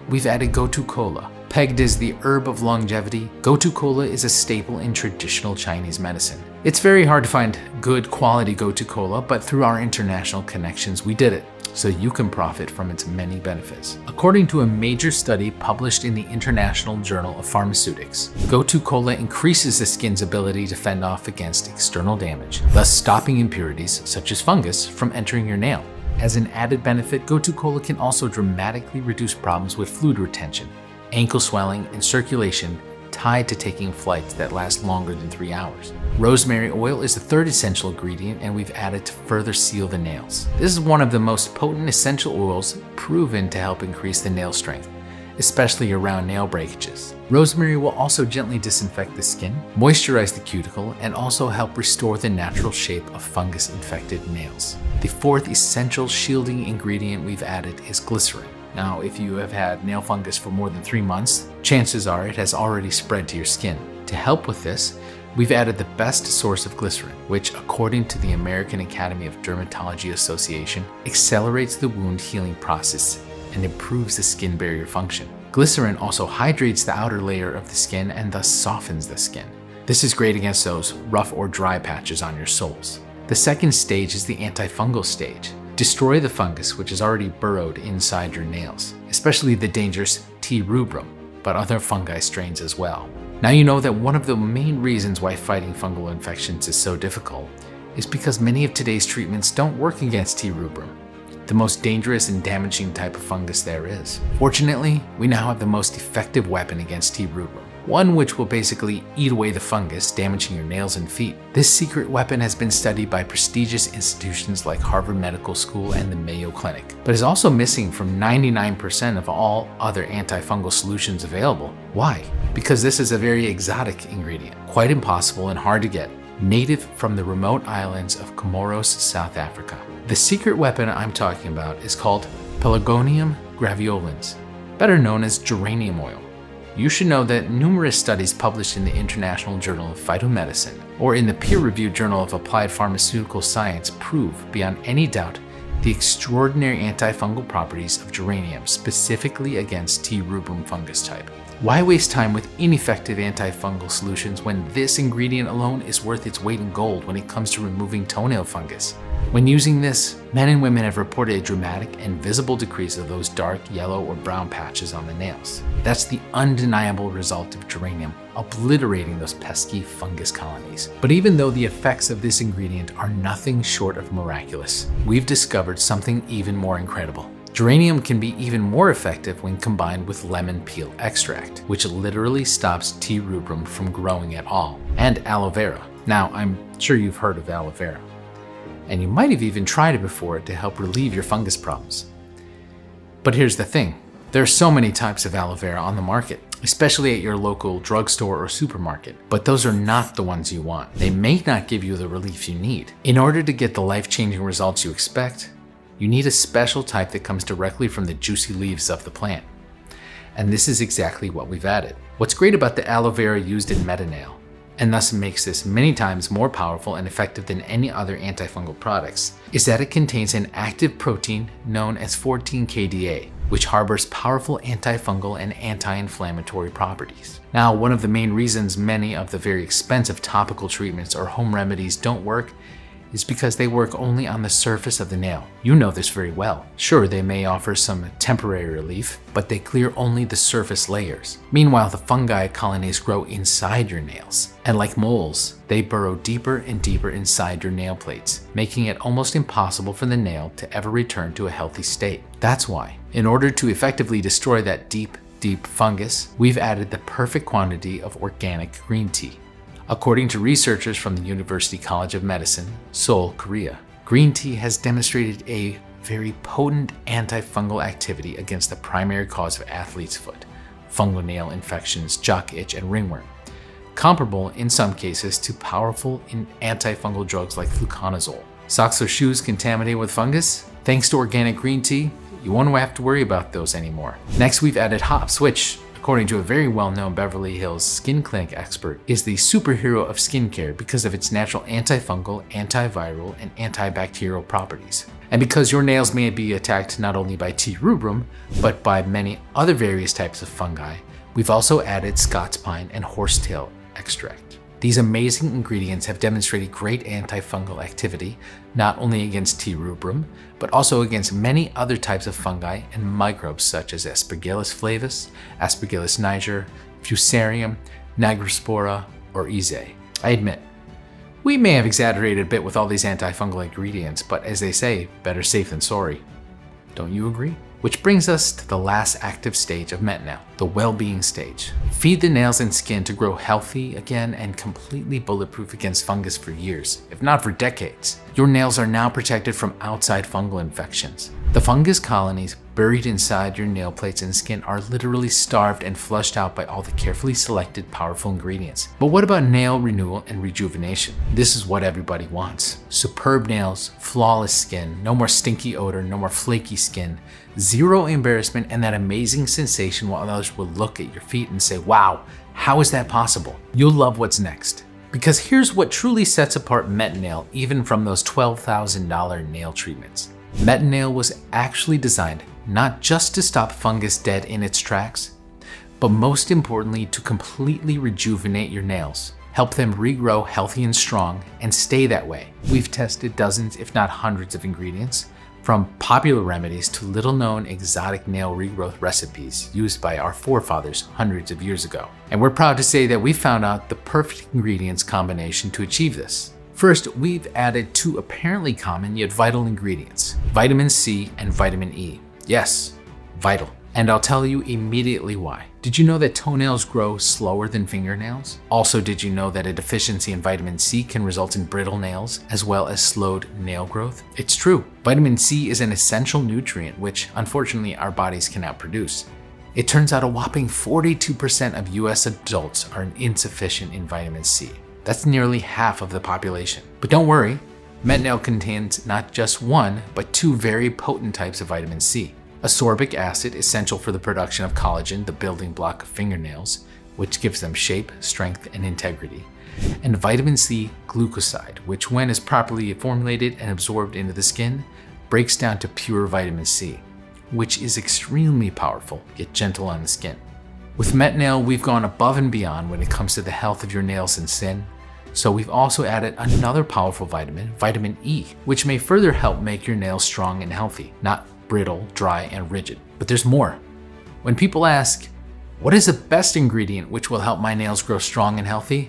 we've added Gotu Kola. Pegged as the herb of longevity, Gotu Kola is a staple in traditional Chinese medicine. It's very hard to find good quality Gotu Kola, but through our international connections, we did it, so you can profit from its many benefits. According to a major study published in the International Journal of Pharmaceutics, Gotu Kola increases the skin's ability to fend off against external damage, thus stopping impurities such as fungus from entering your nail. As an added benefit, Gotu Kola can also dramatically reduce problems with fluid retention, ankle swelling, and circulation tied to taking flights that last longer than 3 hours. Rosemary oil is the 3rd essential ingredient, and we've added to further seal the nails. This is one of the most potent essential oils proven to help increase the nail strength, especially around nail breakages. Rosemary will also gently disinfect the skin, moisturize the cuticle, and also help restore the natural shape of fungus-infected nails. The 4th essential shielding ingredient we've added is glycerin. Now, if you have had nail fungus for more than 3 months, chances are it has already spread to your skin. To help with this, we've added the best source of glycerin, which, according to the American Academy of Dermatology Association, accelerates the wound healing process and improves the skin barrier function. Glycerin also hydrates the outer layer of the skin and thus softens the skin. This is great against those rough or dry patches on your soles. The second stage is the antifungal stage. Destroy the fungus which is already burrowed inside your nails, especially the dangerous T. rubrum, but other fungi strains as well. Now you know that one of the main reasons why fighting fungal infections is so difficult is because many of today's treatments don't work against T. rubrum, the most dangerous and damaging type of fungus there is. Fortunately, we now have the most effective weapon against T. rubrum, one which will basically eat away the fungus, damaging your nails and feet. This secret weapon has been studied by prestigious institutions like Harvard Medical School and the Mayo Clinic, but is also missing from 99% of all other antifungal solutions available. Why? Because this is a very exotic ingredient, quite impossible and hard to get, native from the remote islands of Comoros, South Africa. The secret weapon I'm talking about is called Pelargonium graveolens, better known as geranium oil. You should know that numerous studies published in the International Journal of Phytomedicine or in the peer-reviewed Journal of Applied Pharmaceutical Science prove beyond any doubt the extraordinary antifungal properties of geranium, specifically against T. rubrum fungus type. Why waste time with ineffective antifungal solutions when this ingredient alone is worth its weight in gold when it comes to removing toenail fungus? When using this, men and women have reported a dramatic and visible decrease of those dark yellow or brown patches on the nails. That's the undeniable result of geranium, obliterating those pesky fungus colonies. But even though the effects of this ingredient are nothing short of miraculous, we've discovered something even more incredible. Geranium can be even more effective when combined with lemon peel extract, which literally stops T. rubrum from growing at all, and aloe vera. Now, I'm sure you've heard of aloe vera, and you might have even tried it before to help relieve your fungus problems. But here's the thing, there are so many types of aloe vera on the market, especially at your local drugstore or supermarket, but those are not the ones you want. They may not give you the relief you need. In order to get the life-changing results you expect, you need a special type that comes directly from the juicy leaves of the plant. And this is exactly what we've added. What's great about the aloe vera used in Metanail, and thus makes this many times more powerful and effective than any other antifungal products, is that it contains an active protein known as 14-KDA, which harbors powerful antifungal and anti-inflammatory properties. Now, one of the main reasons many of the very expensive topical treatments or home remedies don't work is because they work only on the surface of the nail. You know this very well. Sure, they may offer some temporary relief, but they clear only the surface layers. Meanwhile, the fungi colonies grow inside your nails, and like moles, they burrow deeper and deeper inside your nail plates, making it almost impossible for the nail to ever return to a healthy state. That's why, in order to effectively destroy that deep fungus, we've added the perfect quantity of organic green tea. According to researchers from the University College of Medicine, Seoul, Korea, green tea has demonstrated a very potent antifungal activity against the primary cause of athlete's foot, fungal nail infections, jock itch, and ringworm, comparable in some cases to powerful antifungal drugs like fluconazole. Socks or shoes contaminated with fungus? Thanks to organic green tea, you won't have to worry about those anymore. Next, we've added hops, which, according to a very well-known Beverly Hills skin clinic expert, is the superhero of skincare because of its natural antifungal, antiviral, and antibacterial properties. And because your nails may be attacked not only by T. rubrum, but by many other various types of fungi, we've also added Scots pine and horsetail extract. These amazing ingredients have demonstrated great antifungal activity, not only against T. rubrum, but also against many other types of fungi and microbes such as Aspergillus flavus, Aspergillus niger, Fusarium, Nigrospora, or Ise. I admit, we may have exaggerated a bit with all these antifungal ingredients, but as they say, better safe than sorry. Don't you agree? Which brings us to the last active stage of Metanail, the well-being stage. Feed the nails and skin to grow healthy again and completely bulletproof against fungus for years, if not for decades. Your nails are now protected from outside fungal infections. The fungus colonies buried inside your nail plates and skin are literally starved and flushed out by all the carefully selected powerful ingredients. But what about nail renewal and rejuvenation? This is what everybody wants. Superb nails, flawless skin, no more stinky odor, no more flaky skin, zero embarrassment, and that amazing sensation while others will look at your feet and say, wow, how is that possible? You'll love what's next. Because here's what truly sets apart Metanail even from those $12,000 nail treatments. Metanail was actually designed not just to stop fungus dead in its tracks, but most importantly to completely rejuvenate your nails, help them regrow healthy and strong, and stay that way. We've tested dozens, if not hundreds of ingredients, from popular remedies to little-known exotic nail regrowth recipes used by our forefathers hundreds of years ago. And we're proud to say that we found out the perfect ingredients combination to achieve this. First, we've added two apparently common yet vital ingredients, vitamin C and vitamin E. Yes, vital. And I'll tell you immediately why. Did you know that toenails grow slower than fingernails? Also, did you know that a deficiency in vitamin C can result in brittle nails as well as slowed nail growth? It's true. Vitamin C is an essential nutrient which, unfortunately, our bodies cannot produce. It turns out a whopping 42% of US adults are insufficient in vitamin C. That's nearly half of the population. But don't worry, Metanail contains not just one, but two very potent types of vitamin C. Ascorbic acid, essential for the production of collagen, the building block of fingernails, which gives them shape, strength, and integrity. And vitamin C glucoside, which when is properly formulated and absorbed into the skin, breaks down to pure vitamin C, which is extremely powerful yet gentle on the skin. With Metanail, we've gone above and beyond when it comes to the health of your nails and skin. So we've also added another powerful vitamin, vitamin E, which may further help make your nails strong and healthy, not brittle, dry, and rigid. But there's more. When people ask, what is the best ingredient which will help my nails grow strong and healthy?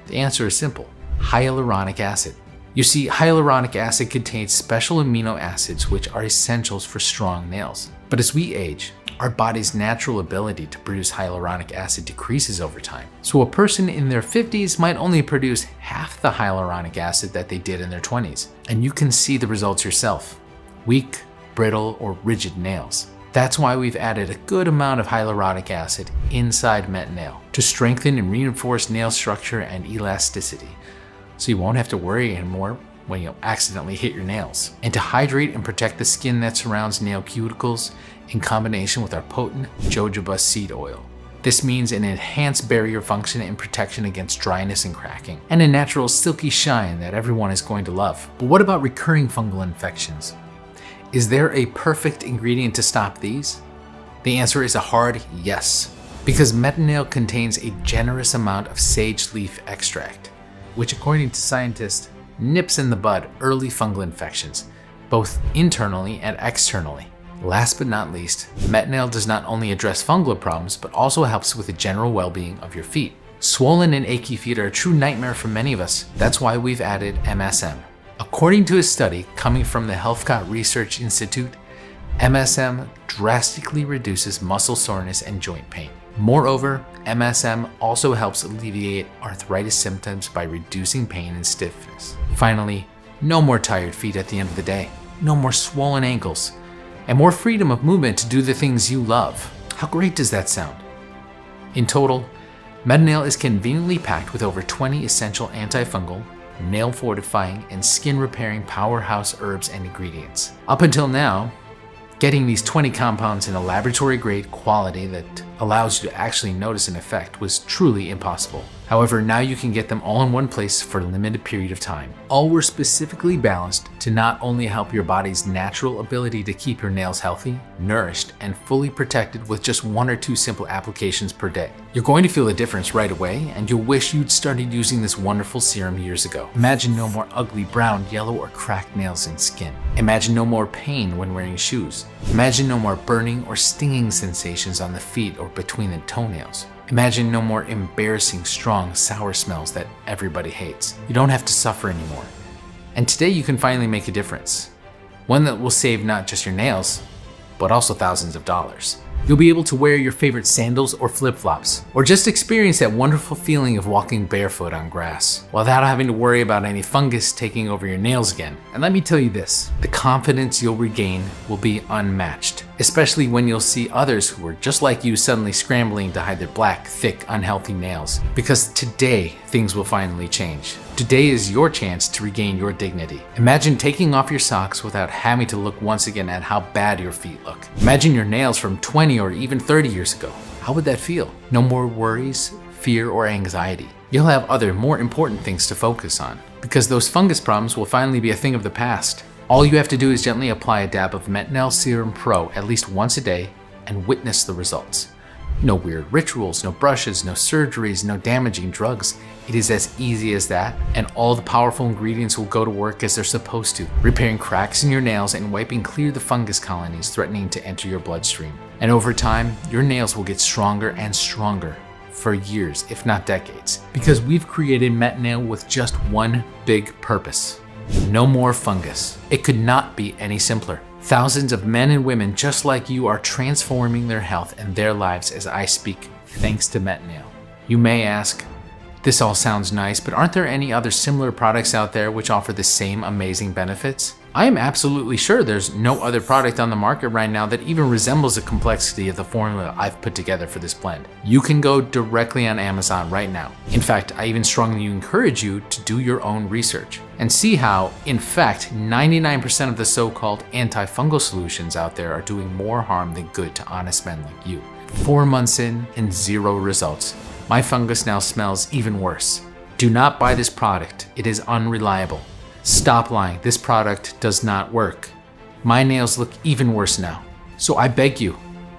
The answer is simple: hyaluronic acid. You see, hyaluronic acid contains special amino acids which are essentials for strong nails. But as we age, our body's natural ability to produce hyaluronic acid decreases over time. So a person in their 50s might only produce half the hyaluronic acid that they did in their 20s. And you can see the results yourself: weak, brittle, or rigid nails. That's why we've added a good amount of hyaluronic acid inside Metanail to strengthen and reinforce nail structure and elasticity, so you won't have to worry anymore when you accidentally hit your nails. And to hydrate and protect the skin that surrounds nail cuticles in combination with our potent jojoba seed oil. This means an enhanced barrier function and protection against dryness and cracking, and a natural silky shine that everyone is going to love. But what about recurring fungal infections? Is there a perfect ingredient to stop these? The answer is a hard yes, because Metanail contains a generous amount of sage leaf extract, which according to scientists nips in the bud early fungal infections, both internally and externally. Last but not least, Metanail does not only address fungal problems, but also helps with the general well-being of your feet. Swollen and achy feet are a true nightmare for many of us. That's why we've added MSM. According to a study coming from the Healthcott Research Institute, MSM drastically reduces muscle soreness and joint pain. Moreover, MSM also helps alleviate arthritis symptoms by reducing pain and stiffness. Finally, no more tired feet at the end of the day, no more swollen ankles, and more freedom of movement to do the things you love. How great does that sound? In total, Metanail is conveniently packed with over 20 essential antifungal, nail fortifying, and skin repairing powerhouse herbs and ingredients. Up until now, getting these 20 compounds in a laboratory grade quality that allows you to actually notice an effect was truly impossible. However, now you can get them all in one place for a limited period of time. All were specifically balanced to not only help your body's natural ability to keep your nails healthy, nourished, and fully protected with just 1 or 2 simple applications per day. You're going to feel a difference right away, and you'll wish you'd started using this wonderful serum years ago. Imagine no more ugly brown, yellow, or cracked nails and skin. Imagine no more pain when wearing shoes. Imagine no more burning or stinging sensations on the feet or between the toenails. Imagine no more embarrassing, strong, sour smells that everybody hates. You don't have to suffer anymore. And today you can finally make a difference. One that will save not just your nails, but also thousands of dollars. You'll be able to wear your favorite sandals or flip-flops, or just experience that wonderful feeling of walking barefoot on grass, without having to worry about any fungus taking over your nails again. And let me tell you this, the confidence you'll regain will be unmatched, especially when you'll see others who are just like you suddenly scrambling to hide their black, thick, unhealthy nails. Because today, things will finally change. Today is your chance to regain your dignity. Imagine taking off your socks without having to look once again at how bad your feet look. Imagine your nails from 20 or even 30 years ago. How would that feel? No more worries, fear, or anxiety. You'll have other, more important things to focus on, because those fungus problems will finally be a thing of the past. All you have to do is gently apply a dab of Metanail Serum Pro at least once a day and witness the results. No weird rituals, no brushes, no surgeries, no damaging drugs. It is as easy as that, and all the powerful ingredients will go to work as they're supposed to, repairing cracks in your nails and wiping clear the fungus colonies threatening to enter your bloodstream. And over time, your nails will get stronger and stronger for years, if not decades, because we've created Metanail with just one big purpose: no more fungus. It could not be any simpler. Thousands of men and women just like you are transforming their health and their lives as I speak, thanks to Metanail. You may ask, this all sounds nice, but aren't there any other similar products out there which offer the same amazing benefits? I am absolutely sure there's no other product on the market right now that even resembles the complexity of the formula I've put together for this blend. You can go directly on Amazon right now. In fact, I even strongly encourage you to do your own research and see how, in fact, 99% of the so-called antifungal solutions out there are doing more harm than good to honest men like you. 4 months in and 0 results. My fungus now smells even worse. Do not buy this product. It is unreliable. Stop lying. This product does not work. My nails look even worse now. So I beg you,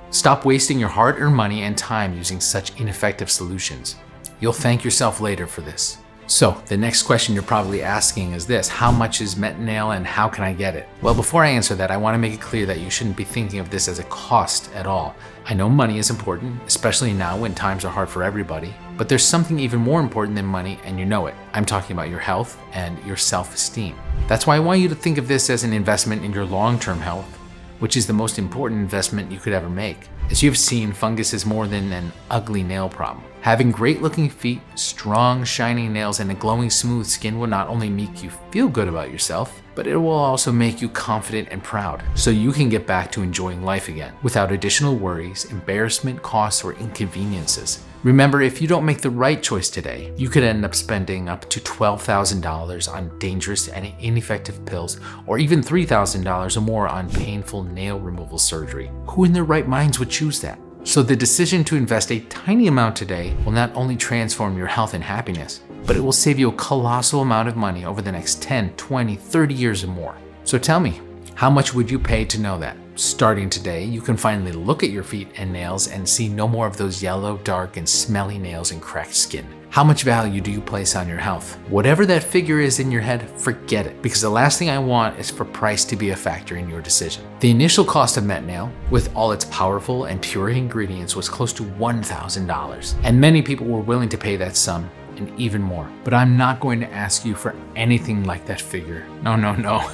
stop wasting your hard-earned money and time using such ineffective solutions. You'll thank yourself later for this. So the next question you're probably asking is this: how much is Metanail and how can I get it? Well, before I answer that, I want to make it clear that you shouldn't be thinking of this as a cost at all. I know money is important, especially now when times are hard for everybody, but there's something even more important than money, and you know it. I'm talking about your health and your self-esteem. That's why I want you to think of this as an investment in your long-term health, which is the most important investment you could ever make. As you've seen, fungus is more than an ugly nail problem. Having great looking feet, strong shining nails, and a glowing smooth skin will not only make you feel good about yourself, but it will also make you confident and proud, so you can get back to enjoying life again without additional worries, embarrassment, costs, or inconveniences. Remember, if you don't make the right choice today, you could end up spending up to $12,000 on dangerous and ineffective pills, or even $3,000 or more on painful nail removal surgery. Who in their right minds would choose that? So the decision to invest a tiny amount today will not only transform your health and happiness, but it will save you a colossal amount of money over the next 10, 20, 30 years or more. So tell me, how much would you pay to know that? Starting today, you can finally look at your feet and nails and see no more of those yellow, dark, and smelly nails and cracked skin. How much value do you place on your health? Whatever that figure is in your head, forget it, because the last thing I want is for price to be a factor in your decision. The initial cost of Metanail, with all its powerful and pure ingredients, was close to $1,000, and many people were willing to pay that sum and even more. But I'm not going to ask you for anything like that figure. No.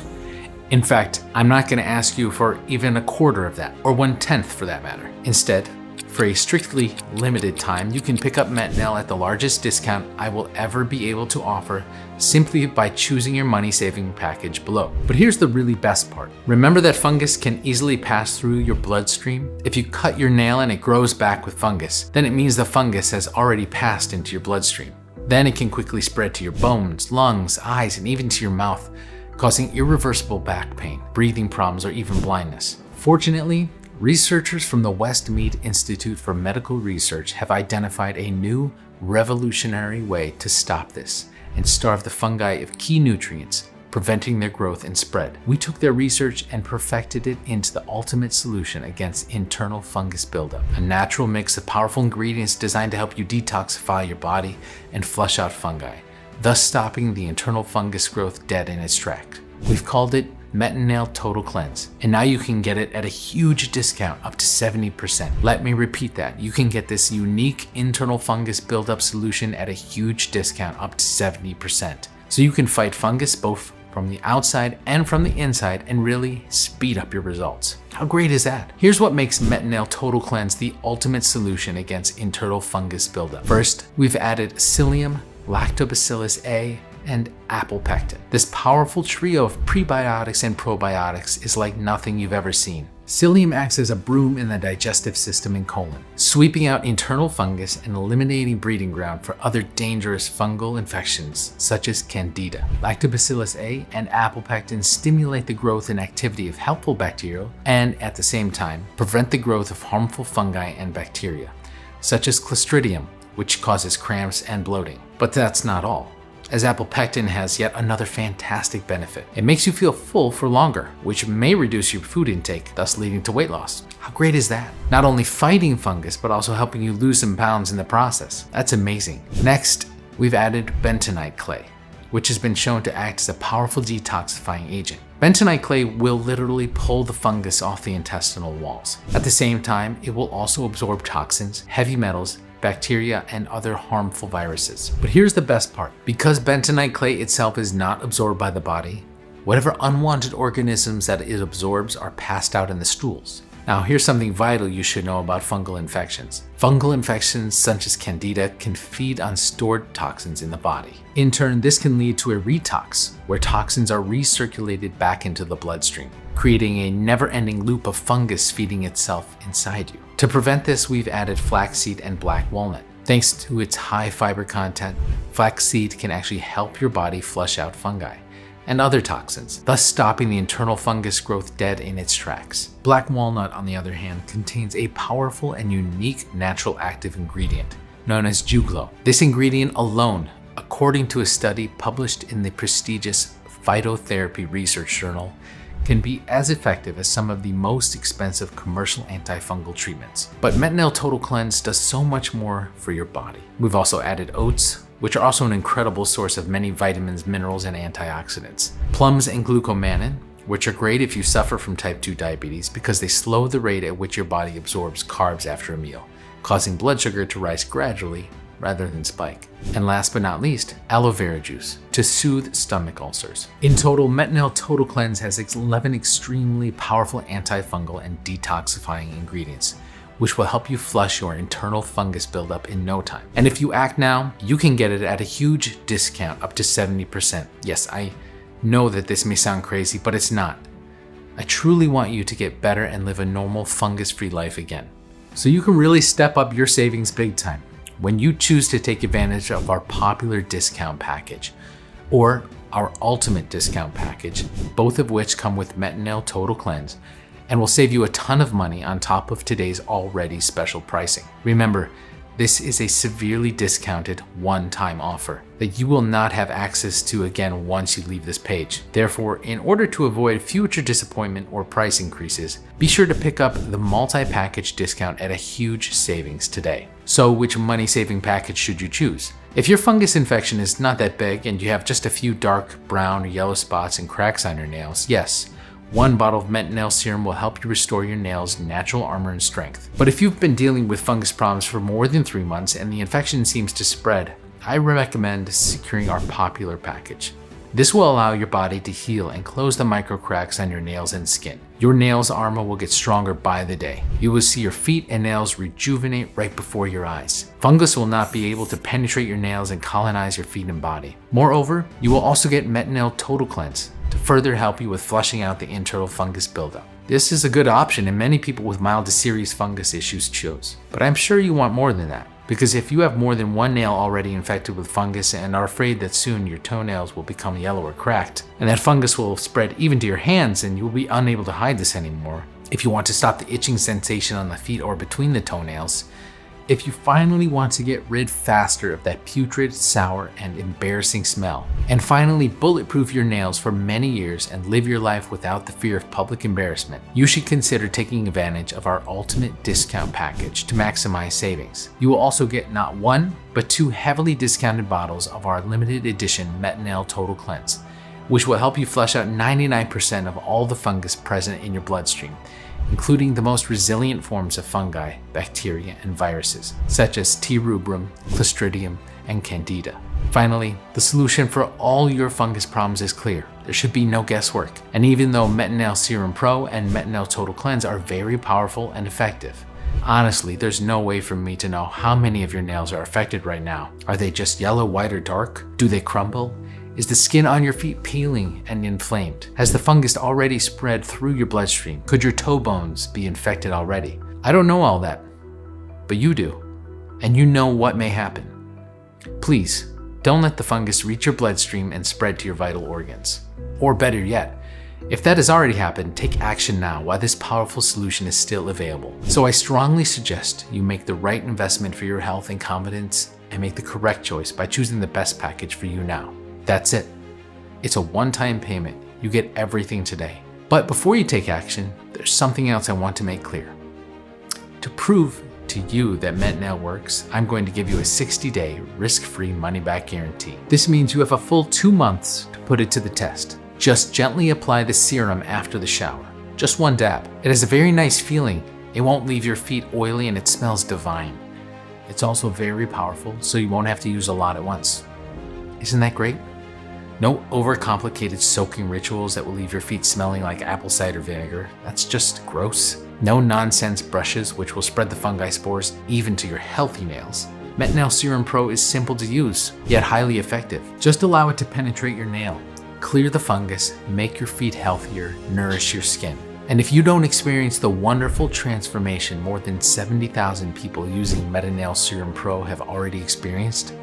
In fact, I'm not going to ask you for even a quarter of that, or 1/10 for that matter. Instead, for a strictly limited time, you can pick up Metanail at the largest discount I will ever be able to offer, simply by choosing your money-saving package below. But here's the really best part. Remember that fungus can easily pass through your bloodstream? If you cut your nail and it grows back with fungus, then it means the fungus has already passed into your bloodstream. Then it can quickly spread to your bones, lungs, eyes, and even to your mouth, causing irreversible back pain, breathing problems, or even blindness. Fortunately, researchers from the Westmead Institute for Medical Research have identified a new, revolutionary way to stop this and starve the fungi of key nutrients, preventing their growth and spread. We took their research and perfected it into the ultimate solution against internal fungus buildup, a natural mix of powerful ingredients designed to help you detoxify your body and flush out fungi, thus stopping the internal fungus growth dead in its tracks. We've called it Metanail Total Cleanse, and now you can get it at a huge discount, up to 70%. Let me repeat that. You can get this unique internal fungus buildup solution at a huge discount, up to 70%. So you can fight fungus both from the outside and from the inside and really speed up your results. How great is that? Here's what makes Metanail Total Cleanse the ultimate solution against internal fungus buildup. First, we've added psyllium, lactobacillus A, and apple pectin. This powerful trio of prebiotics and probiotics is like nothing you've ever seen. Psyllium acts as a broom in the digestive system and colon, sweeping out internal fungus and eliminating breeding ground for other dangerous fungal infections such as Candida. Lactobacillus A and apple pectin stimulate the growth and activity of helpful bacteria and, at the same time, prevent the growth of harmful fungi and bacteria, such as Clostridium, which causes cramps and bloating. But that's not all, as apple pectin has yet another fantastic benefit. It makes you feel full for longer, which may reduce your food intake, thus leading to weight loss. How great is that? Not only fighting fungus, but also helping you lose some pounds in the process. That's amazing. Next, we've added bentonite clay, which has been shown to act as a powerful detoxifying agent. Bentonite clay will literally pull the fungus off the intestinal walls. At the same time, it will also absorb toxins, heavy metals, bacteria, and other harmful viruses. But here's the best part. Because bentonite clay itself is not absorbed by the body, whatever unwanted organisms that it absorbs are passed out in the stools. Now, here's something vital you should know about fungal infections. Fungal infections such as Candida can feed on stored toxins in the body. In turn, this can lead to a retox, where toxins are recirculated back into the bloodstream, creating a never-ending loop of fungus feeding itself inside you. To prevent this, we've added flaxseed and black walnut. Thanks to its high fiber content, flaxseed can actually help your body flush out fungi and other toxins, thus stopping the internal fungus growth dead in its tracks. Black walnut, on the other hand, contains a powerful and unique natural active ingredient known as juglo. This ingredient alone, according to a study published in the prestigious Phytotherapy Research Journal, can be as effective as some of the most expensive commercial antifungal treatments. But Metanail Total Cleanse does so much more for your body. We've also added oats, which are also an incredible source of many vitamins, minerals, and antioxidants. Plums and glucomannan, which are great if you suffer from type 2 diabetes because they slow the rate at which your body absorbs carbs after a meal, causing blood sugar to rise gradually rather than spike. And last but not least, aloe vera juice to soothe stomach ulcers. In total, Metanail Total Cleanse has 11 extremely powerful antifungal and detoxifying ingredients, which will help you flush your internal fungus buildup in no time. And if you act now, you can get it at a huge discount, up to 70%. Yes, I know that this may sound crazy, but it's not. I truly want you to get better and live a normal fungus-free life again. So you can really step up your savings big time when you choose to take advantage of our popular discount package or our ultimate discount package, both of which come with Metanail Total Cleanse and will save you a ton of money on top of today's already special pricing. Remember, this is a severely discounted one-time offer that you will not have access to again once you leave this page. Therefore, in order to avoid future disappointment or price increases, be sure to pick up the multi-package discount at a huge savings today. So which money-saving package should you choose? If your fungus infection is not that big and you have just a few dark brown or yellow spots and cracks on your nails, yes, one bottle of Metanail Serum will help you restore your nails' natural armor and strength. But if you've been dealing with fungus problems for more than 3 months and the infection seems to spread, I recommend securing our popular package. This will allow your body to heal and close the micro cracks on your nails and skin. Your nails' armor will get stronger by the day. You will see your feet and nails rejuvenate right before your eyes. Fungus will not be able to penetrate your nails and colonize your feet and body. Moreover, you will also get Metanail Total Cleanse to further help you with flushing out the internal fungus buildup. This is a good option and many people with mild to serious fungus issues chose. But I'm sure you want more than that, because if you have more than one nail already infected with fungus and are afraid that soon your toenails will become yellow or cracked, and that fungus will spread even to your hands and you will be unable to hide this anymore, if you want to stop the itching sensation on the feet or between the toenails, if you finally want to get rid faster of that putrid, sour, and embarrassing smell, and finally bulletproof your nails for many years and live your life without the fear of public embarrassment, you should consider taking advantage of our ultimate discount package to maximize savings. You will also get not one, but 2 heavily discounted bottles of our limited edition Metanail Total Cleanse, which will help you flush out 99% of all the fungus present in your bloodstream, including the most resilient forms of fungi, bacteria, and viruses, such as T. rubrum, Clostridium, and Candida. Finally, the solution for all your fungus problems is clear. There should be no guesswork. And even though Metanail Serum Pro and Metanail Total Cleanse are very powerful and effective, honestly, there's no way for me to know how many of your nails are affected right now. Are they just yellow, white, or dark? Do they crumble? Is the skin on your feet peeling and inflamed? Has the fungus already spread through your bloodstream? Could your toe bones be infected already? I don't know all that, but you do, and you know what may happen. Please, don't let the fungus reach your bloodstream and spread to your vital organs. Or better yet, if that has already happened, take action now while this powerful solution is still available. So I strongly suggest you make the right investment for your health and confidence and make the correct choice by choosing the best package for you now. That's it. It's a one-time payment. You get everything today. But before you take action, there's something else I want to make clear. To prove to you that Metanail works, I'm going to give you a 60-day risk-free money-back guarantee. This means you have a full 2 months to put it to the test. Just gently apply the serum after the shower. Just 1 dab. It has a very nice feeling. It won't leave your feet oily and it smells divine. It's also very powerful, so you won't have to use a lot at once. Isn't that great? No overcomplicated soaking rituals that will leave your feet smelling like apple cider vinegar. That's just gross. No nonsense brushes which will spread the fungi spores even to your healthy nails. Metanail Serum Pro is simple to use, yet highly effective. Just allow it to penetrate your nail, clear the fungus, make your feet healthier, nourish your skin. And if you don't experience the wonderful transformation more than 70,000 people using Metanail Serum Pro have already experienced,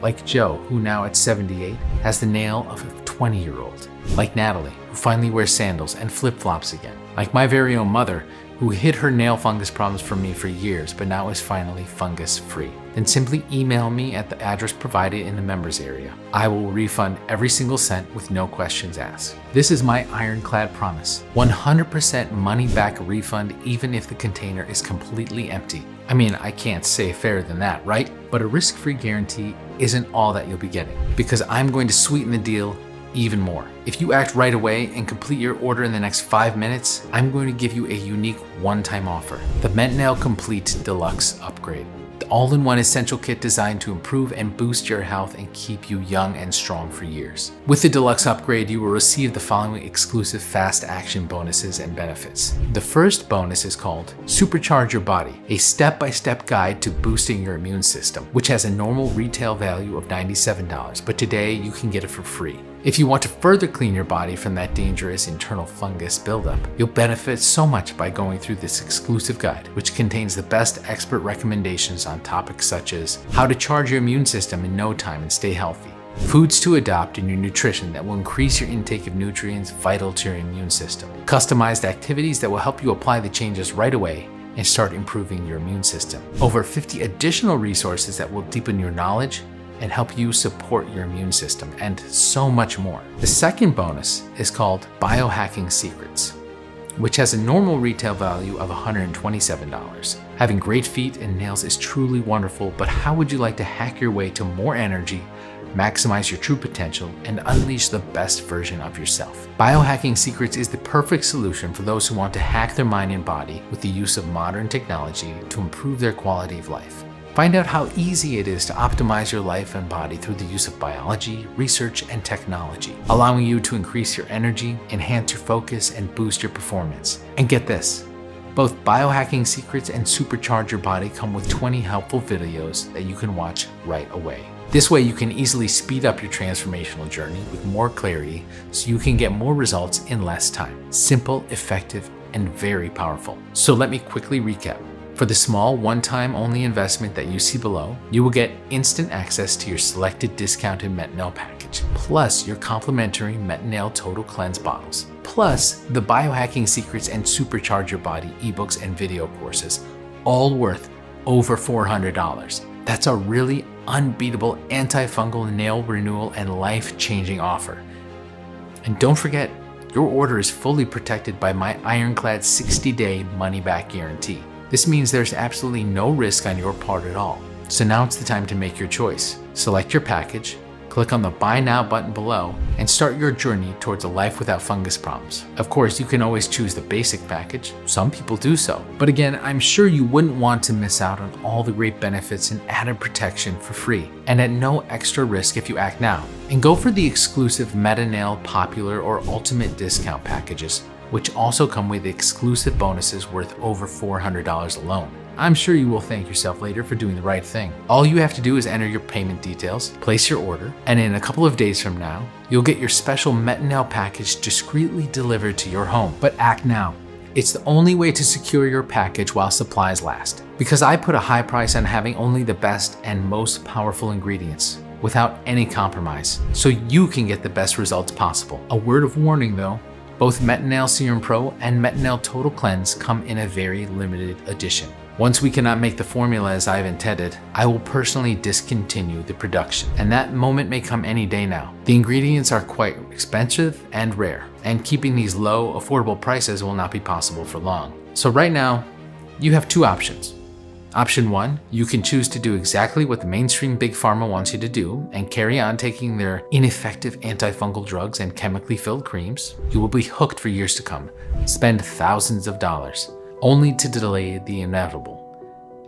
like Joe, who now at 78 has the nail of a 20-year-old. Like Natalie, who finally wears sandals and flip-flops again. Like my very own mother, who who hid her nail fungus problems from me for years, but now is finally fungus free. Then simply email me at the address provided in the members area. I will refund every single cent with no questions asked. This is my ironclad promise. 100% money back refund even if the container is completely empty. I mean, I can't say fairer than that, right? But a risk-free guarantee isn't all that you'll be getting, because I'm going to sweeten the deal even more. If you act right away and complete your order in the next 5 minutes, I'm going to give you a unique one-time offer: the Metanail Complete Deluxe Upgrade. The all-in-one essential kit designed to improve and boost your health and keep you young and strong for years. With the deluxe upgrade, you will receive the following exclusive fast action bonuses and benefits. The first bonus is called Supercharge Your Body, a step-by-step guide to boosting your immune system, which has a normal retail value of $97, but today you can get it for free. If you want to further clean your body from that dangerous internal fungus buildup, you'll benefit so much by going through this exclusive guide, which contains the best expert recommendations on topics such as how to charge your immune system in no time and stay healthy, foods to adopt in your nutrition that will increase your intake of nutrients vital to your immune system, customized activities that will help you apply the changes right away and start improving your immune system, over 50 additional resources that will deepen your knowledge and help you support your immune system, and so much more. The second bonus is called Biohacking Secrets, which has a normal retail value of $127. Having great feet and nails is truly wonderful, but how would you like to hack your way to more energy, maximize your true potential, and unleash the best version of yourself? Biohacking Secrets is the perfect solution for those who want to hack their mind and body with the use of modern technology to improve their quality of life. Find out how easy it is to optimize your life and body through the use of biology, research, and technology, allowing you to increase your energy, enhance your focus, and boost your performance. And get this, both Biohacking Secrets and Supercharge Your Body come with 20 helpful videos that you can watch right away. This way you can easily speed up your transformational journey with more clarity so you can get more results in less time. Simple, effective, and very powerful. So let me quickly recap. For the small one-time only investment that you see below, you will get instant access to your selected discounted Metanail package, plus your complimentary Metanail Total Cleanse bottles, plus the Biohacking Secrets and Supercharge Your Body ebooks and video courses, all worth over $400. That's a really unbeatable antifungal nail renewal and life-changing offer. And don't forget, your order is fully protected by my ironclad 60-day money-back guarantee. This means there's absolutely no risk on your part at all. So now it's the time to make your choice. Select your package, click on the Buy Now button below, and start your journey towards a life without fungus problems. Of course, you can always choose the basic package. Some people do so. But again, I'm sure you wouldn't want to miss out on all the great benefits and added protection for free, and at no extra risk if you act now. And go for the exclusive Metanail Popular or Ultimate Discount packages, which also come with exclusive bonuses worth over $400 alone. I'm sure you will thank yourself later for doing the right thing. All you have to do is enter your payment details, place your order, and in a couple of days from now, you'll get your special Metanail package discreetly delivered to your home. But act now. It's the only way to secure your package while supplies last. Because I put a high price on having only the best and most powerful ingredients, without any compromise, so you can get the best results possible. A word of warning though, both Metanail Serum Pro and Metanail Total Cleanse come in a very limited edition. Once we cannot make the formula as I've intended, I will personally discontinue the production, and that moment may come any day now. The ingredients are quite expensive and rare, and keeping these low, affordable prices will not be possible for long. So right now, you have two options. Option 1, you can choose to do exactly what the mainstream Big Pharma wants you to do and carry on taking their ineffective antifungal drugs and chemically filled creams. You will be hooked for years to come, spend thousands of dollars, only to delay the inevitable.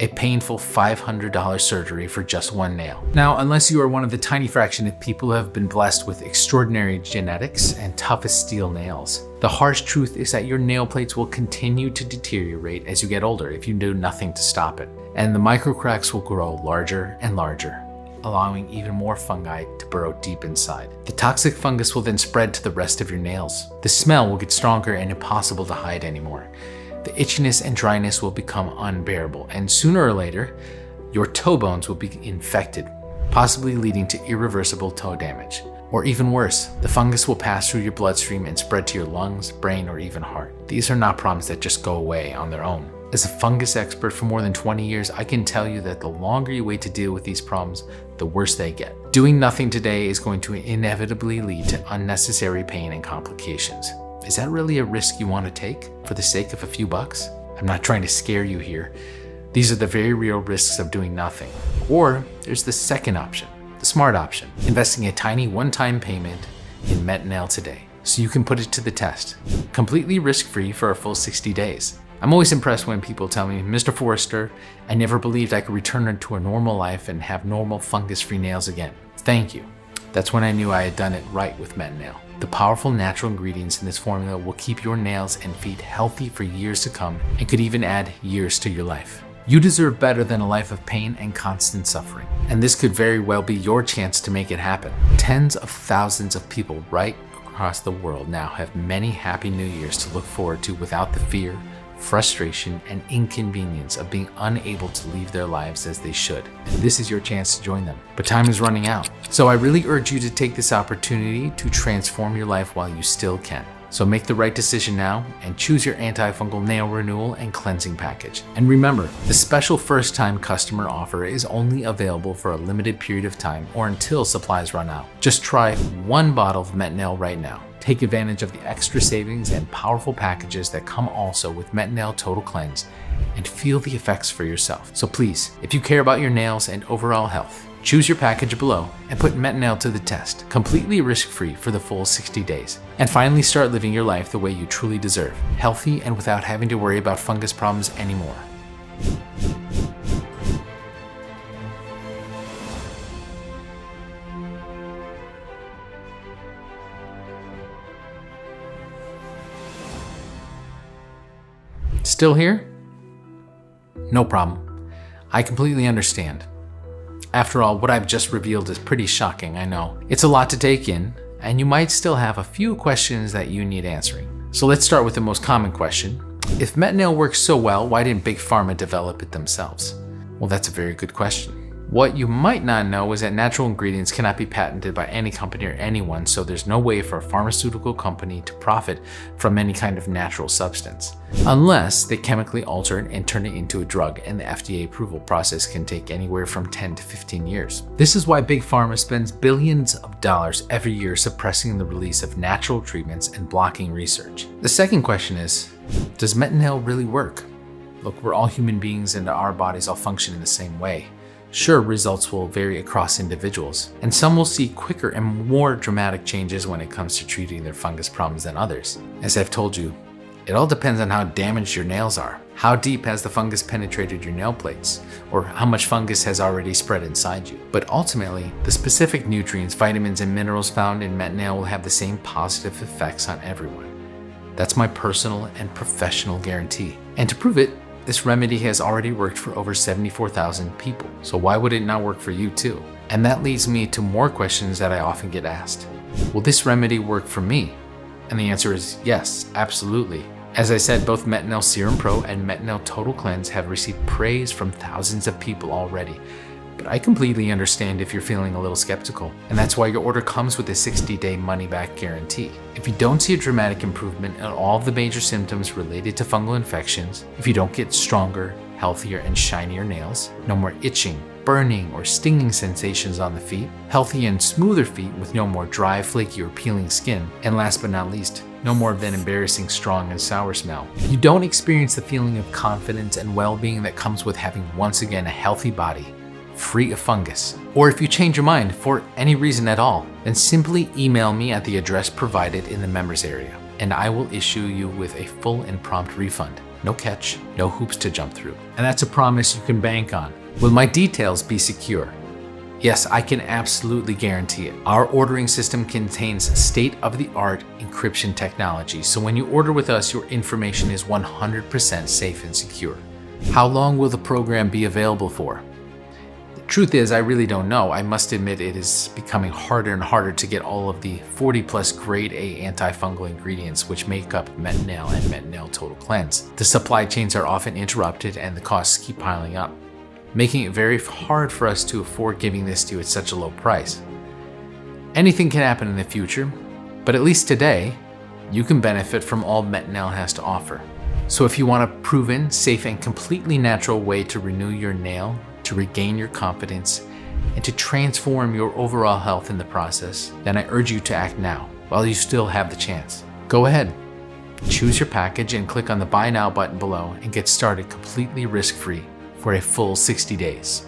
A painful $500 surgery for just one nail. Now, unless you are one of the tiny fraction of people who have been blessed with extraordinary genetics and tough as steel nails, the harsh truth is that your nail plates will continue to deteriorate as you get older if you do nothing to stop it. And the microcracks will grow larger and larger, allowing even more fungi to burrow deep inside. The toxic fungus will then spread to the rest of your nails. The smell will get stronger and impossible to hide anymore. The itchiness and dryness will become unbearable, and sooner or later, your toe bones will be infected, possibly leading to irreversible toe damage. Or even worse, the fungus will pass through your bloodstream and spread to your lungs, brain, or even heart. These are not problems that just go away on their own. As a fungus expert for more than 20 years, I can tell you that the longer you wait to deal with these problems, the worse they get. Doing nothing today is going to inevitably lead to unnecessary pain and complications. Is that really a risk you want to take for the sake of a few bucks? I'm not trying to scare you here. These are the very real risks of doing nothing. Or there's the second option, the smart option, investing a tiny one-time payment in Metanail today so you can put it to the test, completely risk-free for a full 60 days. I'm always impressed when people tell me, Mr. Forrester, I never believed I could return to a normal life and have normal fungus-free nails again. Thank you. That's when I knew I had done it right with Metanail. The powerful natural ingredients in this formula will keep your nails and feet healthy for years to come and could even add years to your life. You deserve better than a life of pain and constant suffering, and this could very well be your chance to make it happen. Tens of thousands of people right across the world now have many happy New Years to look forward to without the fear, frustration, and inconvenience of being unable to live their lives as they should. And this is your chance to join them. But time is running out. So I really urge you to take this opportunity to transform your life while you still can. So make the right decision now and choose your antifungal nail renewal and cleansing package. And remember, the special first-time customer offer is only available for a limited period of time or until supplies run out. Just try one bottle of Metanail right now. Take advantage of the extra savings and powerful packages that come also with Metanail Total Cleanse and feel the effects for yourself. So please, if you care about your nails and overall health, choose your package below and put Metanail to the test, completely risk-free for the full 60 days. And finally start living your life the way you truly deserve, healthy and without having to worry about fungus problems anymore. Still here? No problem. I completely understand. After all, what I've just revealed is pretty shocking, I know. It's a lot to take in, and you might still have a few questions that you need answering. So let's start with the most common question. If Metanail works so well, why didn't Big Pharma develop it themselves? Well, that's a very good question. What you might not know is that natural ingredients cannot be patented by any company or anyone, so there's no way for a pharmaceutical company to profit from any kind of natural substance, unless they chemically alter it and turn it into a drug, and the FDA approval process can take anywhere from 10 to 15 years. This is why Big Pharma spends billions of dollars every year suppressing the release of natural treatments and blocking research. The second question is, does Metanail really work? Look, we're all human beings and our bodies all function in the same way. Sure, results will vary across individuals, and some will see quicker and more dramatic changes when it comes to treating their fungus problems than others. As I've told you, it all depends on how damaged your nails are. How deep has the fungus penetrated your nail plates, or how much fungus has already spread inside you. But ultimately, the specific nutrients, vitamins, and minerals found in Metanail will have the same positive effects on everyone. That's my personal and professional guarantee. And to prove it, this remedy has already worked for over 74,000 people, so why would it not work for you too? And that leads me to more questions that I often get asked. Will this remedy work for me? And the answer is yes, absolutely. As I said, both Metanail Serum Pro and Metanail Total Cleanse have received praise from thousands of people already. But I completely understand if you're feeling a little skeptical, and that's why your order comes with a 60-day money-back guarantee. If you don't see a dramatic improvement in all of the major symptoms related to fungal infections, if you don't get stronger, healthier, and shinier nails, no more itching, burning, or stinging sensations on the feet, healthy and smoother feet with no more dry, flaky, or peeling skin, and last but not least, no more of that embarrassing strong and sour smell. If you don't experience the feeling of confidence and well-being that comes with having once again a healthy body, free of fungus, or if you change your mind for any reason at all, then simply email me at the address provided in the members area, and I will issue you with a full and prompt refund. No catch, no hoops to jump through. And that's a promise you can bank on. Will my details be secure? Yes, I can absolutely guarantee it. Our ordering system contains state-of-the-art encryption technology, so when you order with us, your information is 100% safe and secure. How long will the program be available for? Truth is, I really don't know. I must admit it is becoming harder and harder to get all of the 40+ grade A antifungal ingredients which make up Metanail and Metanail Total Cleanse. The supply chains are often interrupted and the costs keep piling up, making it very hard for us to afford giving this to you at such a low price. Anything can happen in the future, but at least today, you can benefit from all Metanail has to offer. So if you want a proven, safe, and completely natural way to renew your nail, to regain your confidence, and to transform your overall health in the process, then I urge you to act now, while you still have the chance. Go ahead, choose your package and click on the Buy Now button below and get started completely risk-free for a full 60 days.